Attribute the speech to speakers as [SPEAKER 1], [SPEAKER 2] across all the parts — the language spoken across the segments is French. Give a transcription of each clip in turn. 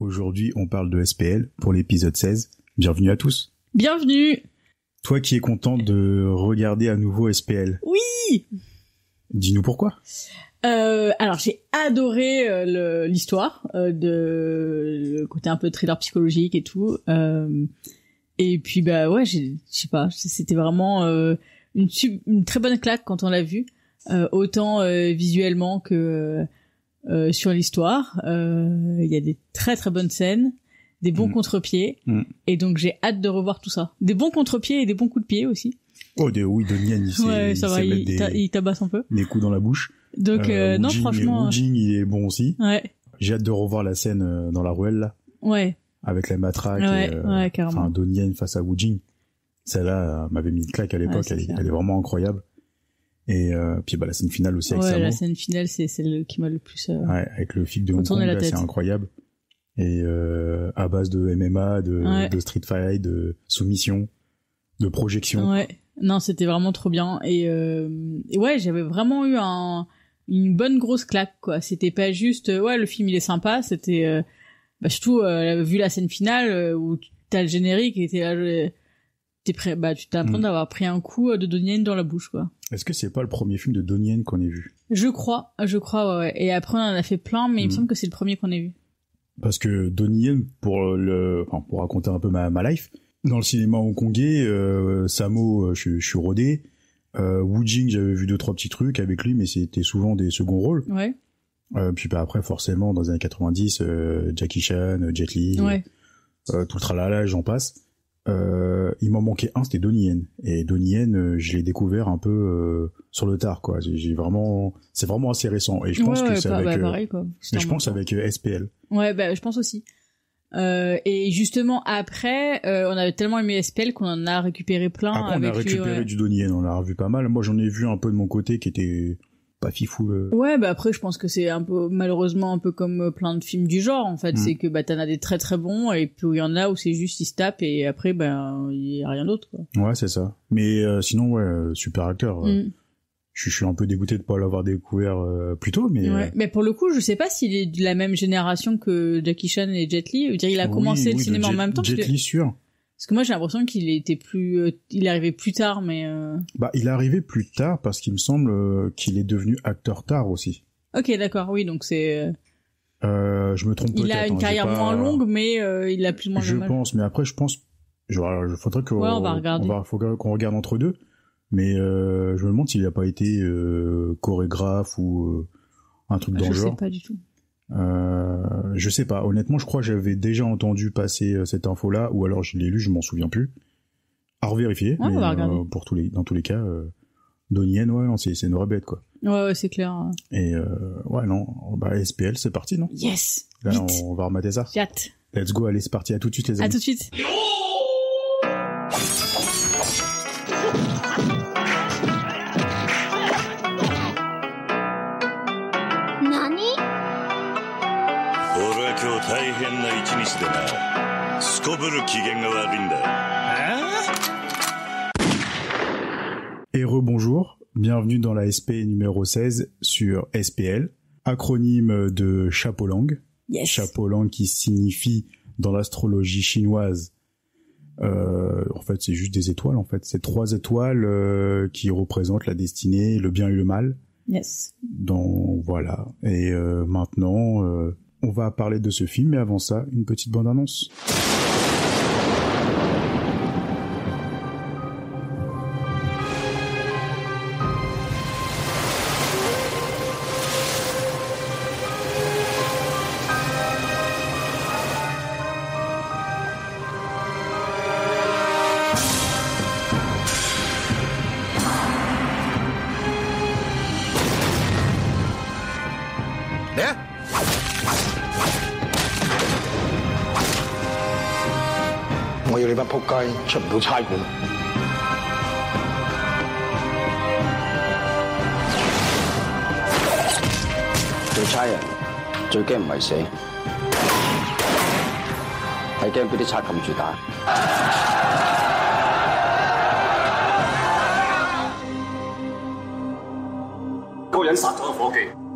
[SPEAKER 1] Aujourd'hui, on parle de SPL pour l'épisode 16. Bienvenue à tous.
[SPEAKER 2] Bienvenue.
[SPEAKER 1] Toi qui es content de regarder à nouveau SPL.
[SPEAKER 2] Oui.
[SPEAKER 1] Dis-nous pourquoi.
[SPEAKER 2] Alors j'ai adoré l'histoire, le côté un peu thriller psychologique et tout. Et puis bah ouais, je sais pas, c'était vraiment une très bonne claque quand on l'a vu, autant visuellement que sur l'histoire. Il y a des très très bonnes scènes, des bons contre-pieds, et donc j'ai hâte de revoir tout ça. Des bons contre-pieds et des bons coups de pied aussi.
[SPEAKER 1] Oh oui, Donnie Yen,
[SPEAKER 2] il tabasse un peu.
[SPEAKER 1] Des coups dans la bouche.
[SPEAKER 2] Donc non, franchement,
[SPEAKER 1] Wu Jing il est bon aussi.
[SPEAKER 2] Ouais.
[SPEAKER 1] J'ai hâte de revoir la scène dans la ruelle là.
[SPEAKER 2] Ouais.
[SPEAKER 1] Avec la matraque.
[SPEAKER 2] Ouais, carrément.
[SPEAKER 1] Enfin, Donnie Yen face à Wu Jing. Celle-là m'avait mis une claque à l'époque. Elle est vraiment incroyable. Et puis bah la scène finale aussi avec Samo.
[SPEAKER 2] La scène finale c'est celle qui m'a le plus.
[SPEAKER 1] Ouais, avec le flic de Hong Kong, là, c'est incroyable. Et à base de MMA, de street fight, de soumission, de projection.
[SPEAKER 2] Ouais. Non, c'était vraiment trop bien. Et ouais, j'avais vraiment eu une bonne grosse claque, quoi. C'était pas juste, le film il est sympa, c'était, surtout, vu la scène finale, où t'as le générique et t'es là, t'es prêt, tu t'as l'impression d'avoir pris un coup de Donnie Yen dans la bouche, quoi.
[SPEAKER 1] Est-ce que c'est pas le premier film de Donnie Yen qu'on ait vu?
[SPEAKER 2] Je crois, ouais. Et après, on en a fait plein, mais il me semble que c'est le premier qu'on ait vu.
[SPEAKER 1] Parce que Donnie Yen, pour raconter un peu ma life, dans le cinéma hongkongais, Samo, je suis rodé. Wu Jing, j'avais vu 2-3 petits trucs avec lui, mais c'était souvent des seconds rôles.
[SPEAKER 2] Ouais.
[SPEAKER 1] Puis après, forcément, dans les années 90, Jackie Chan, Jet Li, tout le tralala, j'en passe. Il m'en manquait un, c'était Donnie Yen. Et Donnie Yen, je l'ai découvert un peu sur le tard, quoi. C'est vraiment assez récent. Et je pense que c'est
[SPEAKER 2] pareil, quoi.
[SPEAKER 1] Et je pense avec SPL.
[SPEAKER 2] Ouais, je pense aussi. Et justement après, on avait tellement aimé SPL qu'on en a récupéré plein.
[SPEAKER 1] Après, on a récupéré du Donnie Yen, on l'a revu pas mal. Moi, j'en ai vu un peu de mon côté qui était pas fifou.
[SPEAKER 2] Ouais, après, je pense que c'est un peu, malheureusement, un peu comme plein de films du genre, en fait. C'est que, t'en as des très très bons, et puis il y en a où c'est juste, ils se tapent, et après, il y a rien d'autre, quoi.
[SPEAKER 1] Ouais, c'est ça. Mais, sinon, super acteur. Je suis un peu dégoûté de pas l'avoir découvert plus tôt, mais...
[SPEAKER 2] Ouais, mais pour le coup, je sais pas s'il est de la même génération que Jackie Chan et Jet Li. Je veux dire, il a commencé le cinéma en même temps.
[SPEAKER 1] Jet Li, sûr.
[SPEAKER 2] Parce que moi, j'ai l'impression qu'il était il est arrivé plus tard, mais...
[SPEAKER 1] il est arrivé plus tard parce qu'il me semble qu'il est devenu acteur tard aussi.
[SPEAKER 2] Ok, d'accord, oui, donc c'est...
[SPEAKER 1] je me trompe peut-être.
[SPEAKER 2] Il a une carrière moins longue, mais il a plus ou moins
[SPEAKER 1] Je pense, mais après, je pense... faudrait qu'on...
[SPEAKER 2] on va regarder.
[SPEAKER 1] Faudrait qu'on regarde entre deux. Mais je me demande s'il a pas été chorégraphe ou un truc dans le genre.
[SPEAKER 2] Je sais pas du tout.
[SPEAKER 1] Je sais pas. Honnêtement, je crois que j'avais déjà entendu passer cette info-là, ou alors je l'ai lu, je m'en souviens plus. À revérifier.
[SPEAKER 2] Ouais,
[SPEAKER 1] mais
[SPEAKER 2] on va regarder.
[SPEAKER 1] Dans tous les cas, Donnie Yen, c'est une vraie bête, quoi.
[SPEAKER 2] Ouais, c'est clair.
[SPEAKER 1] Et SPL, c'est parti, non?
[SPEAKER 2] Yes.
[SPEAKER 1] Là, on va remater ça.
[SPEAKER 2] J'ai hâte.
[SPEAKER 1] Let's go, allez, c'est parti. À tout de suite, les amis.
[SPEAKER 2] À tout de suite.
[SPEAKER 1] Et rebonjour, bienvenue dans la SP numéro 16 sur SPL, acronyme de Chapeau-Lang.
[SPEAKER 2] Yes.
[SPEAKER 1] Chapeau-Lang qui signifie dans l'astrologie chinoise, en fait c'est juste des étoiles en fait, c'est 3 étoiles qui représentent la destinée, le bien et le mal.
[SPEAKER 2] Yes.
[SPEAKER 1] Donc voilà, et maintenant on va parler de ce film, mais avant ça, une petite bande-annonce.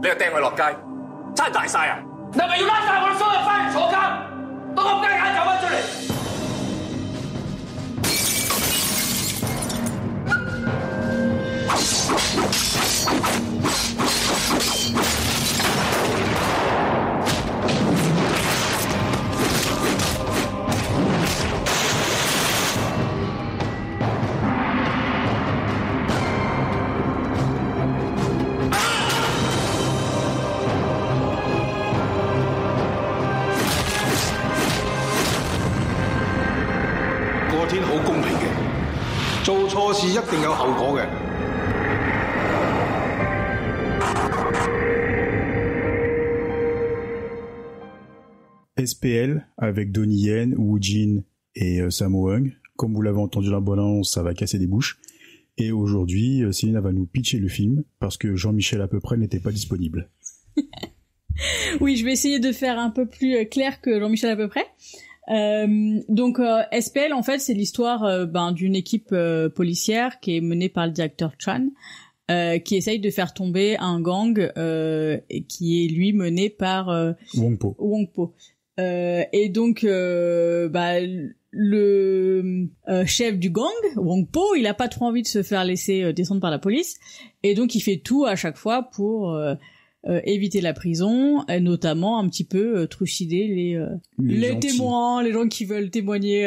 [SPEAKER 3] 你又掟佢落街，真係大晒啊！你係咪要拉晒我哋所有犯人坐監？天好公平嘅，做錯事一定有後果嘅。
[SPEAKER 1] SPL avec Donnie Yen, Woo Jin et Sammo Hung. Comme vous l'avez entendu dans la bande-annonce, ça va casser des bouches. Et aujourd'hui, Céline va nous pitcher le film parce que Jean-Michel à peu près n'était pas disponible.
[SPEAKER 2] Oui, je vais essayer de faire un peu plus clair que Jean-Michel à peu près. Donc SPL, en fait, c'est l'histoire d'une équipe policière qui est menée par le directeur Chan, qui essaye de faire tomber un gang qui est lui mené par
[SPEAKER 1] Wong Po.
[SPEAKER 2] Et donc le chef du gang, Wong Po, il a pas trop envie de se faire laisser descendre par la police, et donc il fait tout à chaque fois pour éviter la prison, et notamment un petit peu trucider les témoins, les gens qui veulent témoigner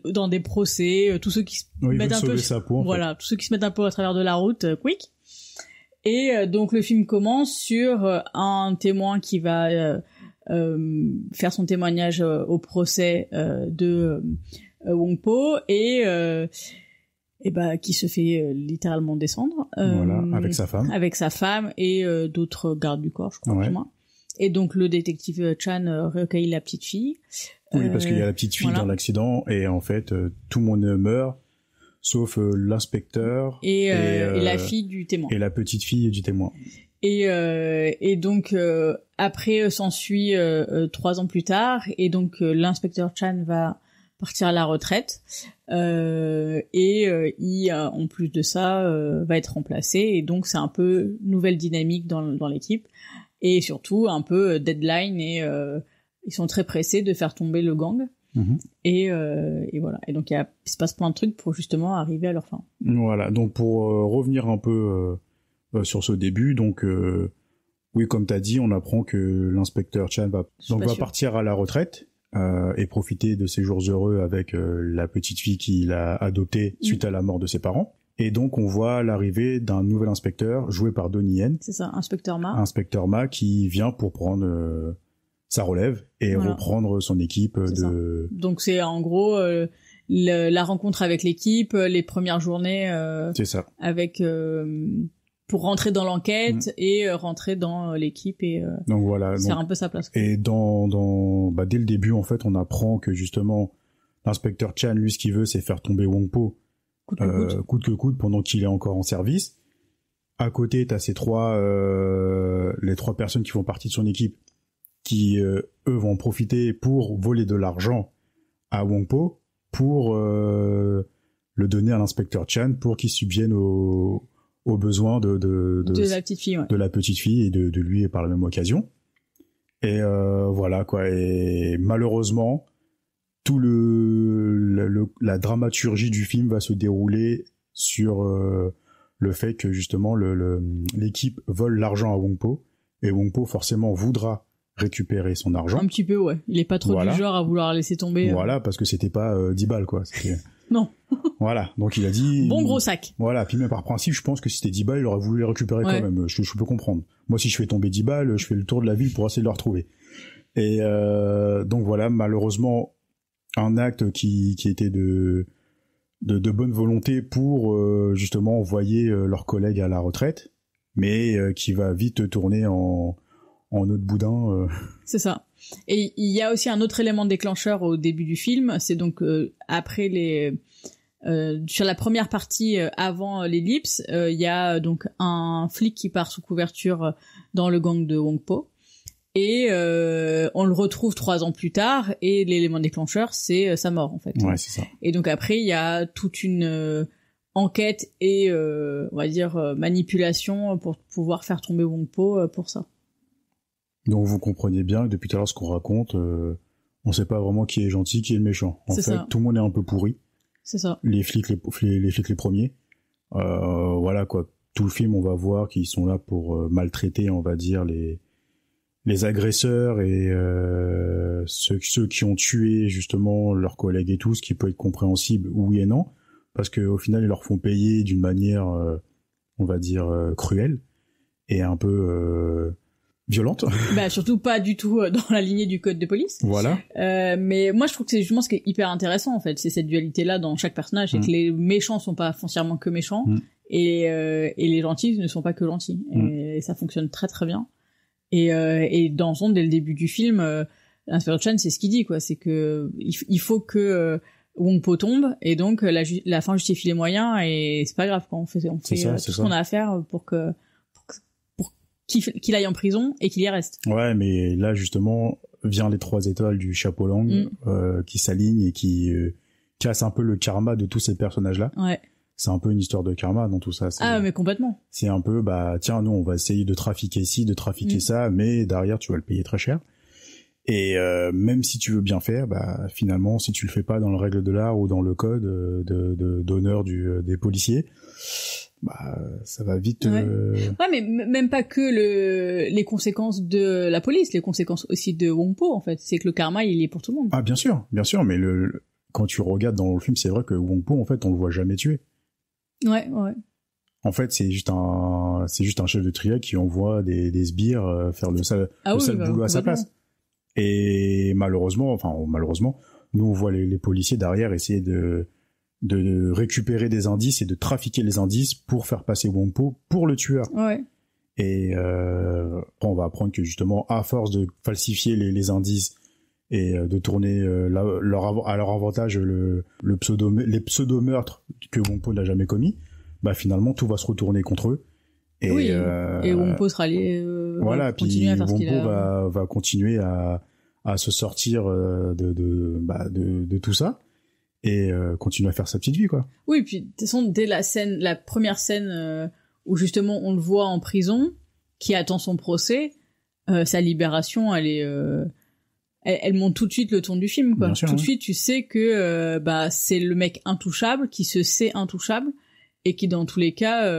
[SPEAKER 2] dans des procès, tous ceux qui se mettent un peu tous ceux qui se mettent un peu à travers de la route quick. Et donc le film commence sur un témoin qui va faire son témoignage au procès de Wong Po et qui se fait littéralement descendre
[SPEAKER 1] avec sa femme
[SPEAKER 2] et d'autres gardes du corps, je crois. Et donc le détective Chan recueille la petite fille.
[SPEAKER 1] Oui, parce qu'il y a la petite fille dans l'accident et en fait tout le monde meurt sauf l'inspecteur
[SPEAKER 2] et la fille du témoin
[SPEAKER 1] et la petite fille du témoin.
[SPEAKER 2] Et donc après s'ensuit 3 ans plus tard, et donc l'inspecteur Chan va partir à la retraite il en plus de ça va être remplacé, et donc c'est un peu nouvelle dynamique dans l'équipe, et surtout un peu deadline, et ils sont très pressés de faire tomber le gang. Et voilà, et donc il se passe plein de trucs pour justement arriver à leur fin.
[SPEAKER 1] Voilà, donc pour revenir un peu sur ce début, donc oui, comme t'as dit, on apprend que l'inspecteur Chan va partir à la retraite et profiter de ses jours heureux avec la petite fille qu'il a adoptée suite à la mort de ses parents. Et donc on voit l'arrivée d'un nouvel inspecteur joué par Donnie Yen.
[SPEAKER 2] C'est ça, Inspecteur Ma,
[SPEAKER 1] qui vient pour prendre sa relève et reprendre son équipe
[SPEAKER 2] Donc c'est en gros la rencontre avec l'équipe, les premières journées
[SPEAKER 1] c'est ça.
[SPEAKER 2] Avec pour rentrer dans l'enquête et rentrer dans l'équipe, et
[SPEAKER 1] donc voilà,
[SPEAKER 2] c'est un peu sa place.
[SPEAKER 1] Et dès le début en fait, on apprend que justement l'inspecteur Chan, lui, ce qu'il veut, c'est faire tomber Wong Po coûte que coûte pendant qu'il est encore en service. À côté, t'as les 3 personnes qui font partie de son équipe qui eux vont en profiter pour voler de l'argent à Wong Po pour le donner à l'inspecteur Chan pour qu'il subvienne aux besoins de
[SPEAKER 2] la petite fille,
[SPEAKER 1] de la petite fille et de lui par la même occasion. Et voilà quoi. Et malheureusement, tout la dramaturgie du film va se dérouler sur le fait que justement l'équipe vole l'argent à Wong Po, et Wong Po forcément voudra récupérer son argent.
[SPEAKER 2] Un petit peu, ouais. Il est pas trop du genre à vouloir laisser tomber.
[SPEAKER 1] Voilà, parce que c'était pas 10 balles, quoi.
[SPEAKER 2] Non.
[SPEAKER 1] Voilà, donc il a dit...
[SPEAKER 2] Bon gros sac.
[SPEAKER 1] Voilà, puis même par principe, je pense que si c'était 10 balles, il aurait voulu les récupérer quand même. Je peux comprendre. Moi, si je fais tomber 10 balles, je fais le tour de la ville pour essayer de le retrouver. Et donc voilà, malheureusement, un acte qui était de bonne volonté pour justement envoyer leurs collègues à la retraite, mais qui va vite tourner en autre boudin.
[SPEAKER 2] C'est ça. Et il y a aussi un autre élément déclencheur au début du film, c'est donc après sur la première partie avant l'ellipse, il y a donc un flic qui part sous couverture dans le gang de Wong Po, et on le retrouve 3 ans plus tard, et l'élément déclencheur c'est sa mort en fait.
[SPEAKER 1] Ouais, c'est ça.
[SPEAKER 2] Et donc après il y a toute une enquête et on va dire manipulation pour pouvoir faire tomber Wong Po pour ça.
[SPEAKER 1] Donc vous comprenez bien que depuis tout à l'heure ce qu'on raconte, on sait pas vraiment qui est gentil, qui est le méchant. En fait, tout le monde est un peu pourri.
[SPEAKER 2] C'est ça.
[SPEAKER 1] Les flics les premiers. Voilà quoi. Tout le film, on va voir qu'ils sont là pour maltraiter, on va dire, les agresseurs et ceux qui ont tué justement leurs collègues et tout, ce qui peut être compréhensible, oui et non, parce que au final ils leur font payer d'une manière, on va dire, cruelle et un peu violente.
[SPEAKER 2] Bah surtout pas du tout dans la lignée du code de police.
[SPEAKER 1] Voilà.
[SPEAKER 2] Mais moi je trouve que c'est justement ce qui est hyper intéressant en fait, c'est cette dualité là dans chaque personnage, c'est que les méchants sont pas foncièrement que méchants et les gentils ne sont pas que gentils et ça fonctionne très très bien. Et dans son dès le début du film, l'inspecteur Chan c'est ce qu'il dit quoi, c'est que il faut que Wong Po tombe et donc la fin justifie les moyens et c'est pas grave quoi, on fait tout ce qu'on a à faire pour qu'il aille en prison et qu'il y reste.
[SPEAKER 1] Ouais, mais là justement vient les 3 étoiles du chapeau Lang qui s'alignent et qui cassent un peu le karma de tous ces personnages-là.
[SPEAKER 2] Ouais.
[SPEAKER 1] C'est un peu une histoire de karma dans tout ça.
[SPEAKER 2] Mais complètement.
[SPEAKER 1] C'est un peu tiens, nous on va essayer de trafiquer ci, de trafiquer ça, mais derrière tu vas le payer très cher. Et même si tu veux bien faire, finalement si tu le fais pas dans la règle de l'art ou dans le code d'honneur des policiers, ça va vite.
[SPEAKER 2] Ouais, mais même pas que les conséquences de la police, les conséquences aussi de Wong Po en fait. C'est que le karma il est pour tout le monde.
[SPEAKER 1] Ah bien sûr, mais quand tu regardes dans le film, c'est vrai que Wong Po en fait on le voit jamais tuer.
[SPEAKER 2] Ouais.
[SPEAKER 1] En fait, c'est juste un chef de triade qui envoie des sbires faire le sale boulot à sa place. Et malheureusement, nous on voit les policiers derrière essayer de récupérer des indices et de trafiquer les indices pour faire passer Wong Po pour le tueur.
[SPEAKER 2] Ouais.
[SPEAKER 1] Et on va apprendre que justement, à force de falsifier les indices et de tourner à leur avantage les pseudo-meurtres que Wong Po n'a jamais commis, finalement tout va se retourner contre eux. Et,
[SPEAKER 2] et Wong Po sera
[SPEAKER 1] voilà, puis Wong Po va continuer à se sortir de tout ça et continuer à faire sa petite vie quoi.
[SPEAKER 2] Oui, puis de toute façon dès la première scène où justement on le voit en prison, qui attend son procès, sa libération, elle monte tout de suite le ton du film quoi. Sûr, tout de suite tu sais que c'est le mec intouchable qui se sait intouchable et qui dans tous les cas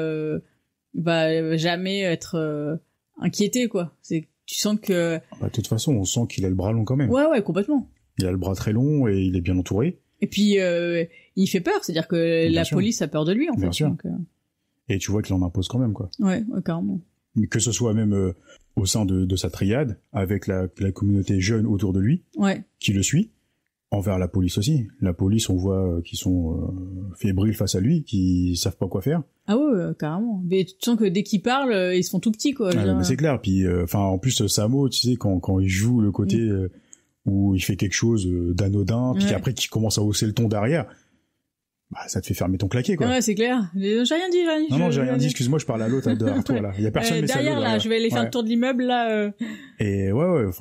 [SPEAKER 2] va jamais être inquiété quoi. Tu sens que
[SPEAKER 1] de toute façon on sent qu'il a le bras long quand même.
[SPEAKER 2] Ouais complètement.
[SPEAKER 1] Il a le bras très long et il est bien entouré.
[SPEAKER 2] Et puis il fait peur, c'est-à-dire que la police a peur de lui en fait.
[SPEAKER 1] Bien sûr.
[SPEAKER 2] Donc,
[SPEAKER 1] et tu vois qu'il en impose quand même quoi.
[SPEAKER 2] Ouais carrément.
[SPEAKER 1] Mais que ce soit même au sein de sa triade avec la communauté jeune autour de lui qui le suit, envers la police aussi. La police on voit qu'ils sont fébriles face à lui, qui savent pas quoi faire.
[SPEAKER 2] Ah ouais carrément. Mais tu sens que dès qu'ils parlent ils se font tout petits quoi.
[SPEAKER 1] Mais c'est clair. Puis en plus Samo, tu sais quand il joue le côté où il fait quelque chose d'anodin, puis après qu'il commence à hausser le ton derrière, ça te fait fermer ton claquet quoi.
[SPEAKER 2] Ouais c'est clair. J'ai rien dit.
[SPEAKER 1] Non j'ai rien dit. Excuse-moi, je parle à l'autre derrière toi là. Il y a personne
[SPEAKER 2] derrière là. Je vais aller faire le tour de l'immeuble là.
[SPEAKER 1] Et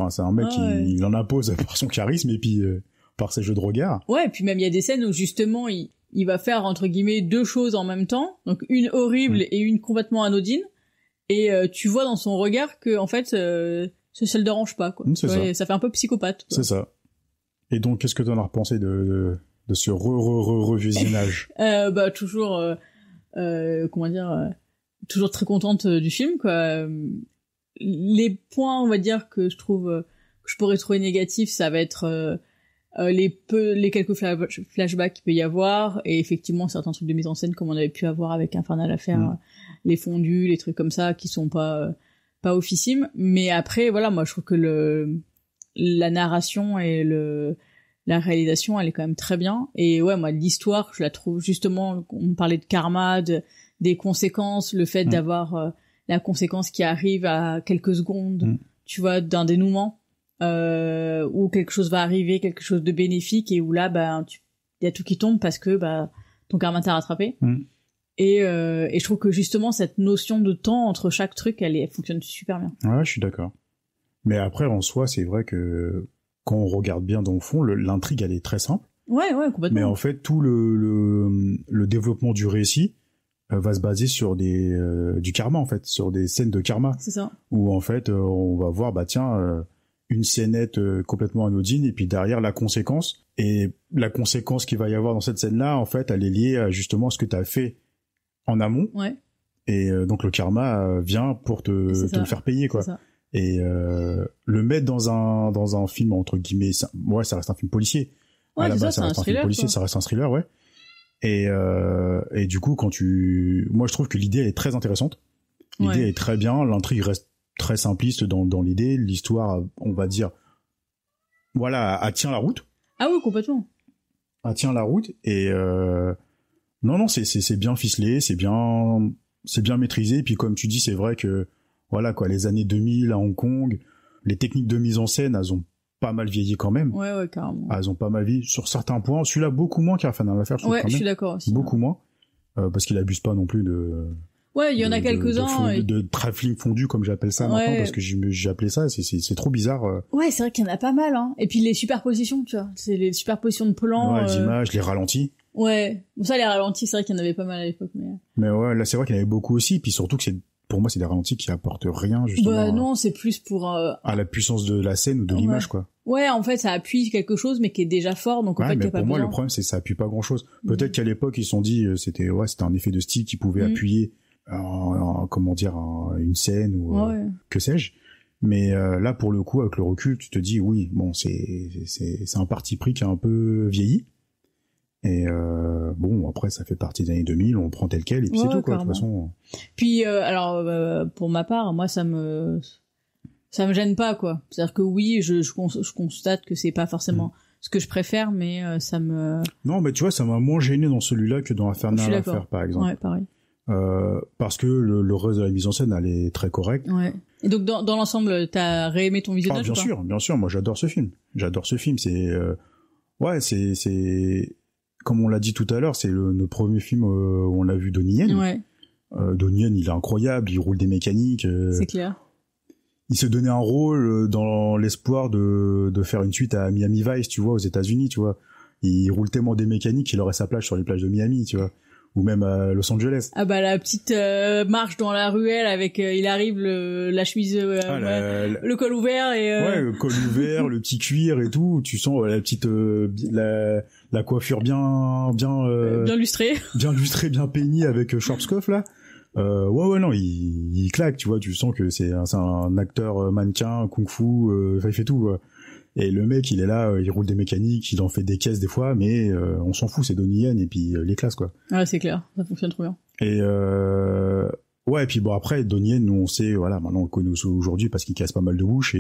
[SPEAKER 1] c'est un mec il en impose par son charisme et puis par ses jeux de regard.
[SPEAKER 2] Ouais, et puis même il y a des scènes où justement il va faire entre guillemets 2 choses en même temps, donc une horrible et une complètement anodine, et tu vois dans son regard que en fait ça le dérange pas quoi. Ça fait un peu psychopathe quoi.
[SPEAKER 1] C'est ça. Et donc qu'est-ce que tu en as repensé de ce revisionnage?
[SPEAKER 2] Toujours toujours très contente du film quoi. Les points on va dire que je trouve que je pourrais trouver négatifs, ça va être les quelques flashbacks qu'il peut y avoir, et effectivement certains trucs de mise en scène comme on avait pu avoir avec Infernal Affair, les fondus, les trucs comme ça qui sont pas officimes. Mais après voilà, moi je trouve que la narration et la réalisation elle est quand même très bien, et ouais moi l'histoire je la trouve justement, on parlait de karma, des conséquences, le fait d'avoir la conséquence qui arrive à quelques secondes tu vois d'un dénouement, où quelque chose va arriver, quelque chose de bénéfique, et où là il y a tout qui tombe parce que ton karma t'a rattrapé. Et je trouve que justement cette notion de temps entre chaque truc elle fonctionne super bien.
[SPEAKER 1] Ouais, je suis d'accord. Mais après en soi c'est vrai que quand on regarde bien dans le fond, l'intrigue elle est très simple.
[SPEAKER 2] Ouais complètement.
[SPEAKER 1] Mais en fait tout le développement du récit va se baser sur du karma en fait, sur des scènes de karma.
[SPEAKER 2] C'est ça.
[SPEAKER 1] Où en fait on va voir une scénette complètement anodine, et puis derrière la conséquence, et la conséquence qu'il va y avoir dans cette scène-là, en fait, elle est liée à justement ce que tu as fait en amont.
[SPEAKER 2] Ouais.
[SPEAKER 1] Et donc le karma vient pour te le faire payer quoi. C'est ça. Et le mettre dans un film entre guillemets, ça reste un film policier.
[SPEAKER 2] Ouais,
[SPEAKER 1] à la base,
[SPEAKER 2] ça reste un film policier,
[SPEAKER 1] ça reste un thriller, ouais. Et du coup moi je trouve que l'idée est très intéressante. L'idée est très bien, l'intrigue reste très simpliste dans l'idée. L'histoire, on va dire, voilà, elle tient la route.
[SPEAKER 2] Ah oui, complètement.
[SPEAKER 1] Elle tient la route et non, c'est bien ficelé, c'est bien maîtrisé. Et puis comme tu dis, c'est vrai que voilà quoi, les années 2000 à Hong Kong, les techniques de mise en scène, elles ont pas mal vieilli quand même.
[SPEAKER 2] Ouais, carrément.
[SPEAKER 1] Elles ont pas mal vieilli sur certains points. Celui-là beaucoup moins qu'Infernal Affair, je trouve, quand même.
[SPEAKER 2] Je suis d'accord aussi.
[SPEAKER 1] Beaucoup moins parce qu'il abuse pas non plus de.
[SPEAKER 2] Ouais, il y en a quelques-uns.
[SPEAKER 1] De travelling fondu, comme j'appelle ça maintenant, parce que j'ai appelé ça, c'est trop bizarre.
[SPEAKER 2] Ouais, c'est vrai qu'il y en a pas mal, hein. Et puis les superpositions, tu vois. C'est les superpositions de plans.
[SPEAKER 1] Ouais, les images, les ralentis.
[SPEAKER 2] Ouais. Bon, ça, les ralentis, c'est vrai qu'il y en avait pas mal à l'époque,
[SPEAKER 1] mais ouais, là, c'est vrai qu'il y en avait beaucoup aussi, puis surtout que pour moi, c'est des ralentis qui apportent rien, justement.
[SPEAKER 2] Bah, non, c'est plus pour,
[SPEAKER 1] à la puissance de la scène ou de l'image, quoi.
[SPEAKER 2] Ouais, en fait, ça appuie quelque chose, mais qui est déjà fort, donc en fait,
[SPEAKER 1] mais
[SPEAKER 2] t'as pas besoin.
[SPEAKER 1] Pour moi, le problème, c'est que ça appuie pas grand chose. Peut-être qu'à l'époque, ils se sont dit, c'était un effet de style qui pouvait appuyer comment dire, une scène ou que sais-je. Mais là, pour le coup, avec le recul, tu te dis oui, bon, c'est un parti pris qui a un peu vieilli. Et bon, après, ça fait partie des années 2000, on prend tel quel et puis c'est tout, quoi. De toute façon.
[SPEAKER 2] Puis alors, pour ma part, moi, ça me gêne pas, quoi. C'est-à-dire que oui, je constate que c'est pas forcément ce que je préfère, mais ça me.
[SPEAKER 1] Non, mais tu vois, ça m'a moins gêné dans celui-là que dans Infernal Affair, par exemple.
[SPEAKER 2] Ouais, pareil.
[SPEAKER 1] Parce que le reste de la mise en scène, elle est très correcte.
[SPEAKER 2] Ouais. Et donc dans l'ensemble, t'as réaimé ton visionnage?
[SPEAKER 1] Bien sûr, moi j'adore ce film. C'est comme on l'a dit tout à l'heure, c'est notre premier film où on a vu Donnie Yen.
[SPEAKER 2] Ouais.
[SPEAKER 1] Donnie Yen, il est incroyable, il roule des mécaniques.
[SPEAKER 2] C'est clair.
[SPEAKER 1] Il se donnait un rôle dans l'espoir de faire une suite à Miami Vice, tu vois, aux États-Unis, tu vois. Il roule tellement des mécaniques qu'il aurait sa plage sur les plages de Miami, tu vois. Ou même à Los Angeles.
[SPEAKER 2] Ah bah la petite marche dans la ruelle avec il arrive la chemise le col ouvert et
[SPEAKER 1] ouais, le col ouvert, le petit cuir et tout, tu sens la petite la coiffure bien
[SPEAKER 2] lustrée,
[SPEAKER 1] bien peignée avec Schwarzkopf là. Ouais non, il claque, tu vois, tu sens que c'est un acteur mannequin kung-fu, il fait tout. Et le mec, il est là, il roule des mécaniques, il en fait des caisses des fois, mais on s'en fout, c'est Donnie Yen et puis les classes, quoi.
[SPEAKER 2] Ouais, c'est clair, ça fonctionne trop bien.
[SPEAKER 1] Et ouais, et puis bon après Donnie Yen, nous on sait, voilà, maintenant on le connaît aujourd'hui parce qu'il casse pas mal de bouches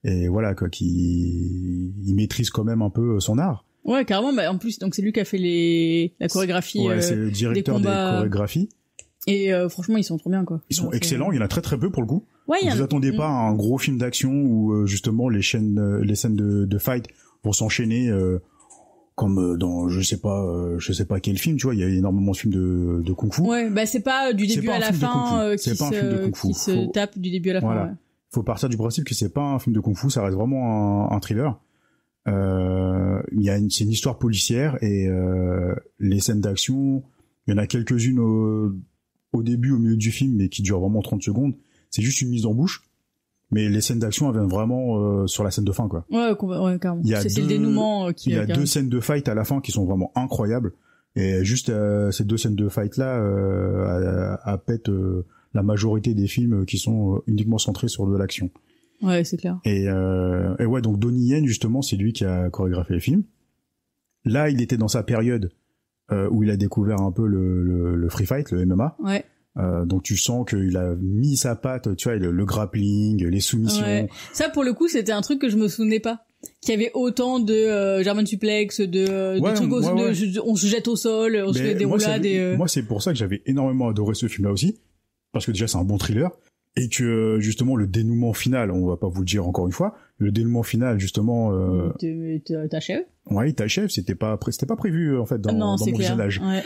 [SPEAKER 1] et voilà quoi, il maîtrise quand même un peu son art.
[SPEAKER 2] Ouais, carrément. Bah en plus, donc c'est lui qui a fait la chorégraphie.
[SPEAKER 1] Ouais, c'est le directeur des chorégraphies.
[SPEAKER 2] Et franchement, ils sont trop bien, quoi.
[SPEAKER 1] Ils sont excellents. Il y en a très très peu pour le coup.
[SPEAKER 2] Ouais,
[SPEAKER 1] vous attendez pas à un gros film d'action où justement les scènes de fight vont s'enchaîner comme dans je sais pas quel film, tu vois. Il y a énormément de films de kung-fu.
[SPEAKER 2] Ouais, bah c'est pas du début à la fin qui se tape du début à la fin. Ouais.
[SPEAKER 1] Faut partir du principe que c'est pas un film de kung-fu, ça reste vraiment un thriller. C'est une histoire policière et les scènes d'action, il y en a quelques-unes au début, au milieu du film, mais qui durent vraiment 30 secondes. C'est juste une mise en bouche. Mais les scènes d'action, elles viennent vraiment sur la scène de fin, quoi.
[SPEAKER 2] Ouais, carrément. C'est le dénouement qui...
[SPEAKER 1] Il y a deux scènes de fight à la fin qui sont vraiment incroyables. Et juste ces deux scènes de fight-là pètent la majorité des films qui sont uniquement centrés sur de l'action.
[SPEAKER 2] Ouais, c'est clair.
[SPEAKER 1] Et ouais, donc Donnie Yen, justement, c'est lui qui a chorégraphié le film. Là, il était dans sa période où il a découvert un peu le free fight, le MMA.
[SPEAKER 2] Ouais.
[SPEAKER 1] Donc tu sens qu'il a mis sa patte, tu vois, le grappling, les soumissions. Ouais.
[SPEAKER 2] Ça, pour le coup, c'était un truc que je me souvenais pas. Qu'il y avait autant de German suplex, de trucs on se jette au sol, on se fait des roulades.
[SPEAKER 1] Moi, c'est pour ça que j'avais énormément adoré ce film-là aussi, parce que déjà c'est un bon thriller. Et que justement le dénouement final, on va pas vous le dire encore une fois, le dénouement final justement
[SPEAKER 2] t'achèves.
[SPEAKER 1] Ouais, il t'achève, c'était pas prévu en fait dans mon visionnage.
[SPEAKER 2] Ouais.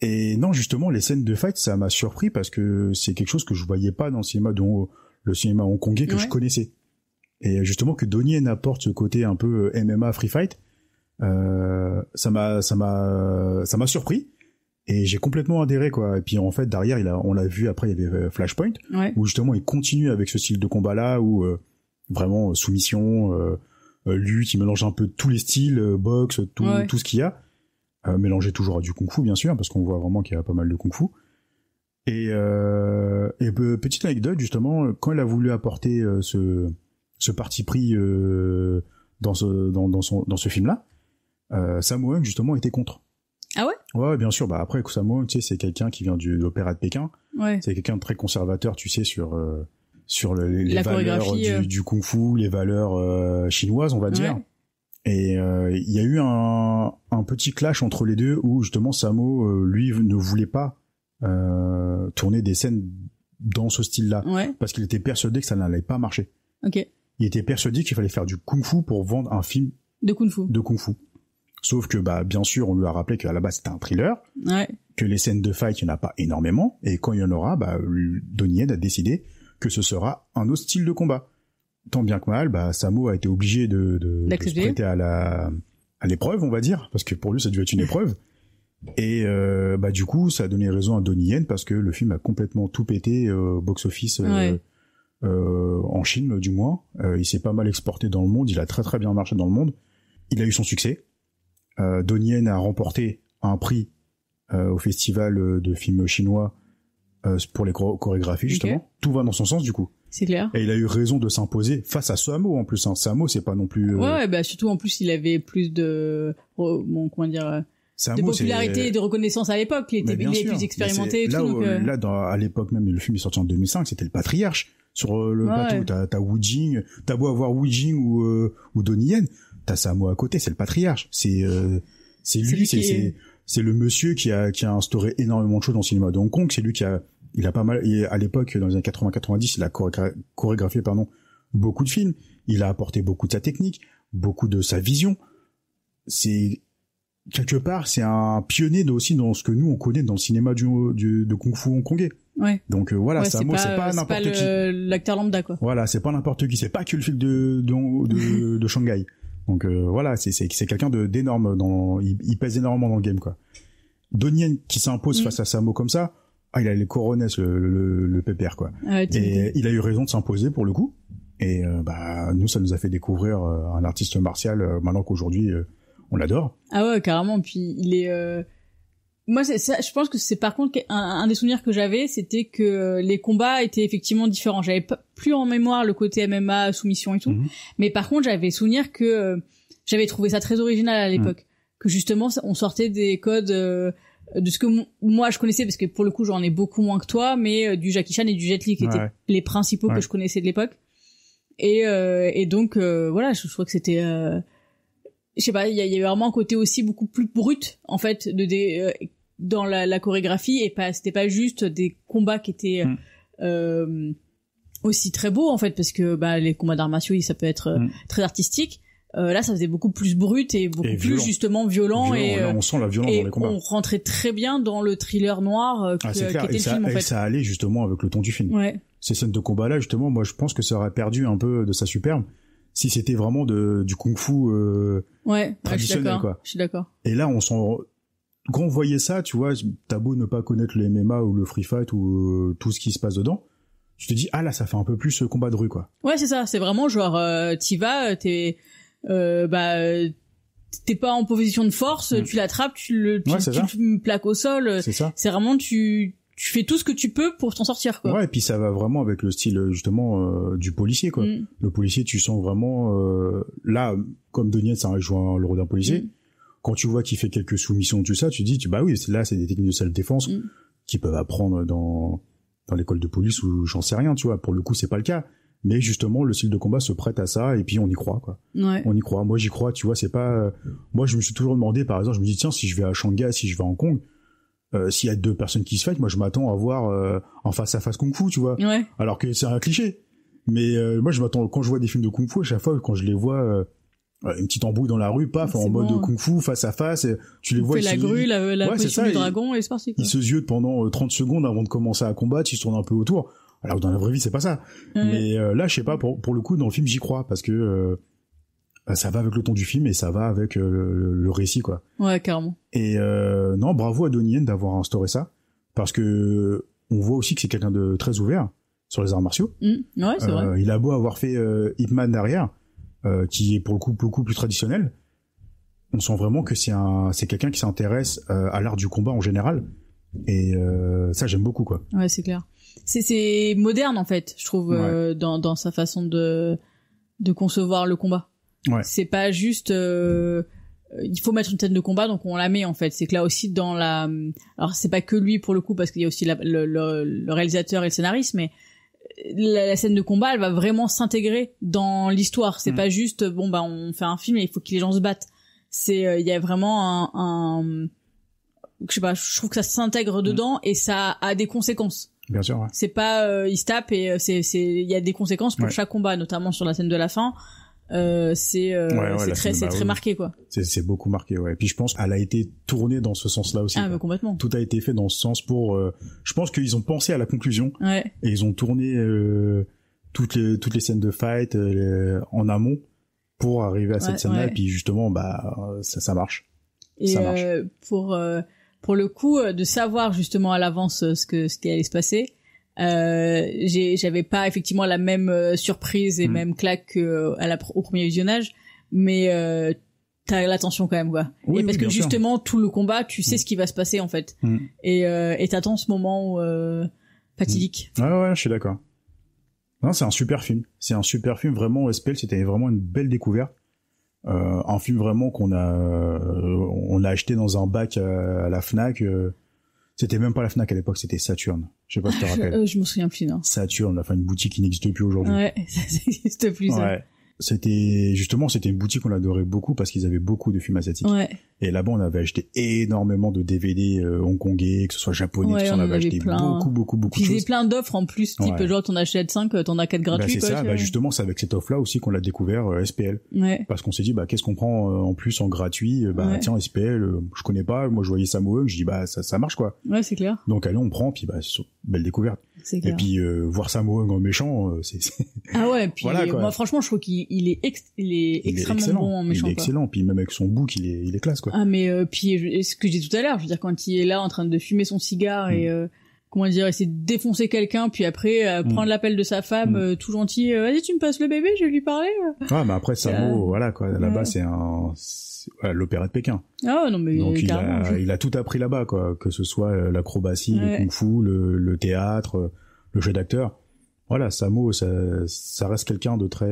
[SPEAKER 1] Et non, justement les scènes de fight, ça m'a surpris parce que c'est quelque chose que je voyais pas dans le cinéma hongkongais que je connaissais. Et justement que Donnie Yen apporte ce côté un peu MMA free fight, ça m'a surpris. Et j'ai complètement adhéré, quoi. Et puis, en fait, derrière, on l'a vu, après, il y avait Flashpoint, où justement, il continue avec ce style de combat-là, où vraiment, soumission, lutte, il mélange un peu tous les styles, boxe, tout ce qu'il y a. Mélangé toujours à du kung-fu, bien sûr, parce qu'on voit vraiment qu'il y a pas mal de kung-fu. Et petite anecdote, justement, quand il a voulu apporter ce parti pris dans ce film-là, Sammo Hung, justement, était contre.
[SPEAKER 2] Ah ouais?
[SPEAKER 1] Ouais, bien sûr. Bah après, Sammo Hung, tu sais, c'est quelqu'un qui vient de l'opéra de Pékin.
[SPEAKER 2] Ouais.
[SPEAKER 1] C'est quelqu'un de très conservateur, tu sais, sur sur les valeurs du kung-fu, les valeurs chinoises, on va dire. Et il y a eu un petit clash entre les deux où justement Sammo, lui, ne voulait pas tourner des scènes dans ce style-là, parce qu'il était persuadé que ça n'allait pas marcher. Il était persuadé qu'il fallait faire du kung-fu pour vendre un film de kung-fu. Sauf que bien sûr, on lui a rappelé qu'à la base c'était un thriller, que les scènes de fight il y en a pas énormément, et quand il y en aura, Donnie Yen a décidé que ce sera un autre style de combat. Tant bien que mal, Sammo a été obligé de se prêter à l'épreuve, on va dire, parce que pour lui ça a dû être une épreuve. Et du coup, ça a donné raison à Donnie Yen parce que le film a complètement tout pété au box-office en Chine, du moins. Il s'est pas mal exporté dans le monde, il a très très bien marché dans le monde. Il a eu son succès. Donnie Yen a remporté un prix au festival de films chinois pour les chorégraphies, justement. Tout va dans son sens, du coup.
[SPEAKER 2] C'est clair.
[SPEAKER 1] Et il a eu raison de s'imposer face à Sammo, en plus. Sammo, c'est pas non plus...
[SPEAKER 2] surtout en plus, il avait plus de... de popularité et de reconnaissance à l'époque. Il était plus expérimenté et tout.
[SPEAKER 1] À l'époque même, le film est sorti en 2005, c'était le patriarche. Sur le bateau, t'as Wu Jing, t'as beau avoir Wu Jing ou Donnie Yen, t'as Sammo à côté, c'est le patriarche. C'est lui, c'est le monsieur qui a instauré énormément de choses dans le cinéma de Hong Kong. C'est lui il a pas mal, à l'époque, dans les années 80-90, il a chorégraphié, beaucoup de films. Il a apporté beaucoup de sa technique, beaucoup de sa vision. Quelque part, c'est un pionnier aussi dans ce que nous, on connaît dans le cinéma de kung-fu hongkongais. Donc, Sammo, c'est pas n'importe qui.
[SPEAKER 2] L'acteur lambda, quoi.
[SPEAKER 1] Voilà, c'est pas n'importe qui. C'est pas que le film de Shanghai. Donc, c'est quelqu'un d'énorme il pèse énormément dans le game, quoi. Donnie Yen qui s'impose face à Sammo comme ça, il a les coronets, le pépère, quoi. Et il a eu raison de s'imposer pour le coup. Et nous, ça nous a fait découvrir un artiste martial maintenant qu'aujourd'hui on l'adore. Ah
[SPEAKER 2] ouais, carrément. Puis il est moi c'est ça, je pense que c'est par contre un des souvenirs que j'avais, c'était que les combats étaient effectivement différents. J'avais plus en mémoire le côté MMA, soumission et tout. Mais par contre, j'avais souvenir que j'avais trouvé ça très original à l'époque, que justement on sortait des codes de ce que moi je connaissais, parce que pour le coup j'en ai beaucoup moins que toi, mais du Jackie Chan et du Jet Li qui étaient les principaux que je connaissais de l'époque. Et donc je trouvais que c'était je sais pas, il y avait vraiment un côté aussi beaucoup plus brut en fait dans la chorégraphie, et c'était pas juste des combats qui étaient aussi très beaux en fait, parce que les combats d'arts martiaux ça peut être très artistique. Là, ça faisait beaucoup plus brut et beaucoup plus justement violent. Et
[SPEAKER 1] là, on sent la violence dans les combats.
[SPEAKER 2] On rentrait très bien dans le thriller noir qui était le film en fait.
[SPEAKER 1] Et ça allait justement avec le ton du film. Ces scènes de combat là, justement, moi je pense que ça aurait perdu un peu de sa superbe si c'était vraiment du kung-fu traditionnel, quoi.
[SPEAKER 2] Je suis d'accord.
[SPEAKER 1] Et là, quand on voyait ça, tu vois, t'as beau ne pas connaître le MMA ou le free fight ou tout ce qui se passe dedans, tu te dis là, ça fait un peu plus combat de rue, quoi.
[SPEAKER 2] Ouais, c'est ça. C'est vraiment genre t'y vas, t'es pas en position de force, tu l'attrapes, tu le plaques au sol. C'est ça. C'est vraiment tu fais tout ce que tu peux pour t'en sortir, quoi.
[SPEAKER 1] Ouais, et puis ça va vraiment avec le style justement du policier, quoi. Le policier, tu sens vraiment là, comme Donnie Yen, ça joue le rôle d'un policier. Quand tu vois qu'il fait quelques soumissions, tout ça, tu dis là c'est des techniques de self-défense qu'ils peuvent apprendre dans l'école de police ou j'en sais rien, tu vois. Pour le coup, c'est pas le cas. Mais justement, le style de combat se prête à ça, et puis on y croit, quoi. On y croit. Moi, j'y crois, tu vois, c'est pas... Moi, je me suis toujours demandé, par exemple, je me dis, tiens, si je vais à Shanghai, si je vais à Hong Kong, s'il y a deux personnes qui se fightent, moi, je m'attends à voir en face-à-face kung-fu, tu vois. Alors que c'est un cliché. Mais moi, je m'attends, quand je vois des films de kung-fu, à chaque fois, quand je les vois... une petite embrouille dans la rue, paf, en mode kung-fu, face-à-face, tu les vois...
[SPEAKER 2] la grue, la position du dragon, et c'est parti, quoi.
[SPEAKER 1] Ils se ziotent pendant 30 secondes avant de commencer à combattre, ils se tournent un peu autour... Alors dans la vraie vie c'est pas ça, mais là je sais pas, pour le coup dans le film j'y crois parce que ça va avec le ton du film et ça va avec le récit, quoi. Ouais, carrément. Et non, bravo à Donnie Yen d'avoir instauré ça, parce que on voit aussi que c'est quelqu'un de très ouvert sur les arts martiaux. Ouais, c'est vrai. Il a beau avoir fait Ip Man derrière, qui est pour le coup beaucoup plus traditionnel, on sent vraiment que c'est quelqu'un qui s'intéresse à l'art du combat en général, et ça j'aime beaucoup, quoi.
[SPEAKER 2] Ouais, c'est clair. C'est moderne en fait, je trouve, dans sa façon de concevoir le combat. Ouais. C'est pas juste il faut mettre une scène de combat, donc on la met en fait. C'est que là aussi alors c'est pas que lui pour le coup, parce qu'il y a aussi le réalisateur et le scénariste, mais la scène de combat, elle va vraiment s'intégrer dans l'histoire. C'est pas juste on fait un film et il faut que les gens se battent. C'est il y a vraiment un je sais pas, je trouve que ça s'intègre dedans et ça a des conséquences.
[SPEAKER 1] Bien sûr, ouais.
[SPEAKER 2] C'est pas il se tape et il y a des conséquences pour chaque combat, notamment sur la scène de la fin. C'est très marqué, quoi.
[SPEAKER 1] C'est beaucoup marqué, ouais. Et puis je pense qu'elle a été tournée dans ce sens-là aussi.
[SPEAKER 2] Ah, mais complètement.
[SPEAKER 1] Tout a été fait dans ce sens pour je pense qu'ils ont pensé à la conclusion et ils ont tourné toutes les scènes de fight en amont pour arriver à cette scène-là et puis justement ça marche.
[SPEAKER 2] Et ça marche. Pour le coup de savoir justement à l'avance ce qui allait se passer, j'avais pas effectivement la même surprise et même claque au premier visionnage, mais t'as l'attention quand même, quoi. Et parce que justement tout le combat, tu sais ce qui va se passer en fait, et t'attends ce moment fatidique.
[SPEAKER 1] Ouais, je suis d'accord. Non, c'est un super film. C'est un super film, vraiment. SPL, c'était vraiment une belle découverte. Un film vraiment qu'on a acheté dans un bac à la Fnac. C'était même pas la Fnac à l'époque, c'était Saturn. Je sais pas si tu te rappelles.
[SPEAKER 2] Je me souviens plus, non.
[SPEAKER 1] Saturn, une boutique qui n'existe plus aujourd'hui.
[SPEAKER 2] Ouais, ça n'existe plus, ça.
[SPEAKER 1] Ouais. C'était une boutique qu'on adorait beaucoup parce qu'ils avaient beaucoup de films asiatiques.
[SPEAKER 2] Ouais.
[SPEAKER 1] Et là-bas, on avait acheté énormément de DVD hongkongais, que ce soit japonais, on avait acheté beaucoup de choses.
[SPEAKER 2] Ils avaient plein d'offres en plus, type genre t'en achètes 5, t'en as 4 gratuits.
[SPEAKER 1] C'est ça, justement, c'est avec cette offre-là aussi qu'on l'a découvert SPL.
[SPEAKER 2] Ouais.
[SPEAKER 1] Parce qu'on s'est dit qu'est-ce qu'on prend en plus en gratuit, tiens SPL, je connais pas, moi je voyais Sammo Hung, je dis ça marche quoi.
[SPEAKER 2] Ouais, c'est clair.
[SPEAKER 1] Donc allez, on prend puis belle découverte.
[SPEAKER 2] C'est clair.
[SPEAKER 1] Et puis voir Sammo Hung en méchant, c'est
[SPEAKER 2] Ah ouais, puis
[SPEAKER 1] voilà,
[SPEAKER 2] moi franchement, je trouve qu'il est extrêmement bon en méchant.
[SPEAKER 1] Il est excellent, puis même avec son bouc, il est classe quoi.
[SPEAKER 2] Ah mais puis ce que j'ai dit tout à l'heure, je veux dire quand il est là en train de fumer son cigare et essayer de défoncer quelqu'un, puis après prendre l'appel de sa femme tout gentil, vas-y tu me passes le bébé, je vais lui parler.
[SPEAKER 1] Ah mais après Sammo, voilà quoi, là-bas c'est l'opéra de Pékin.
[SPEAKER 2] Ah non mais
[SPEAKER 1] donc il a tout appris là-bas quoi, que ce soit l'acrobatie, le kung-fu, le théâtre, le jeu d'acteur. Voilà, Sammo, ça reste quelqu'un de très...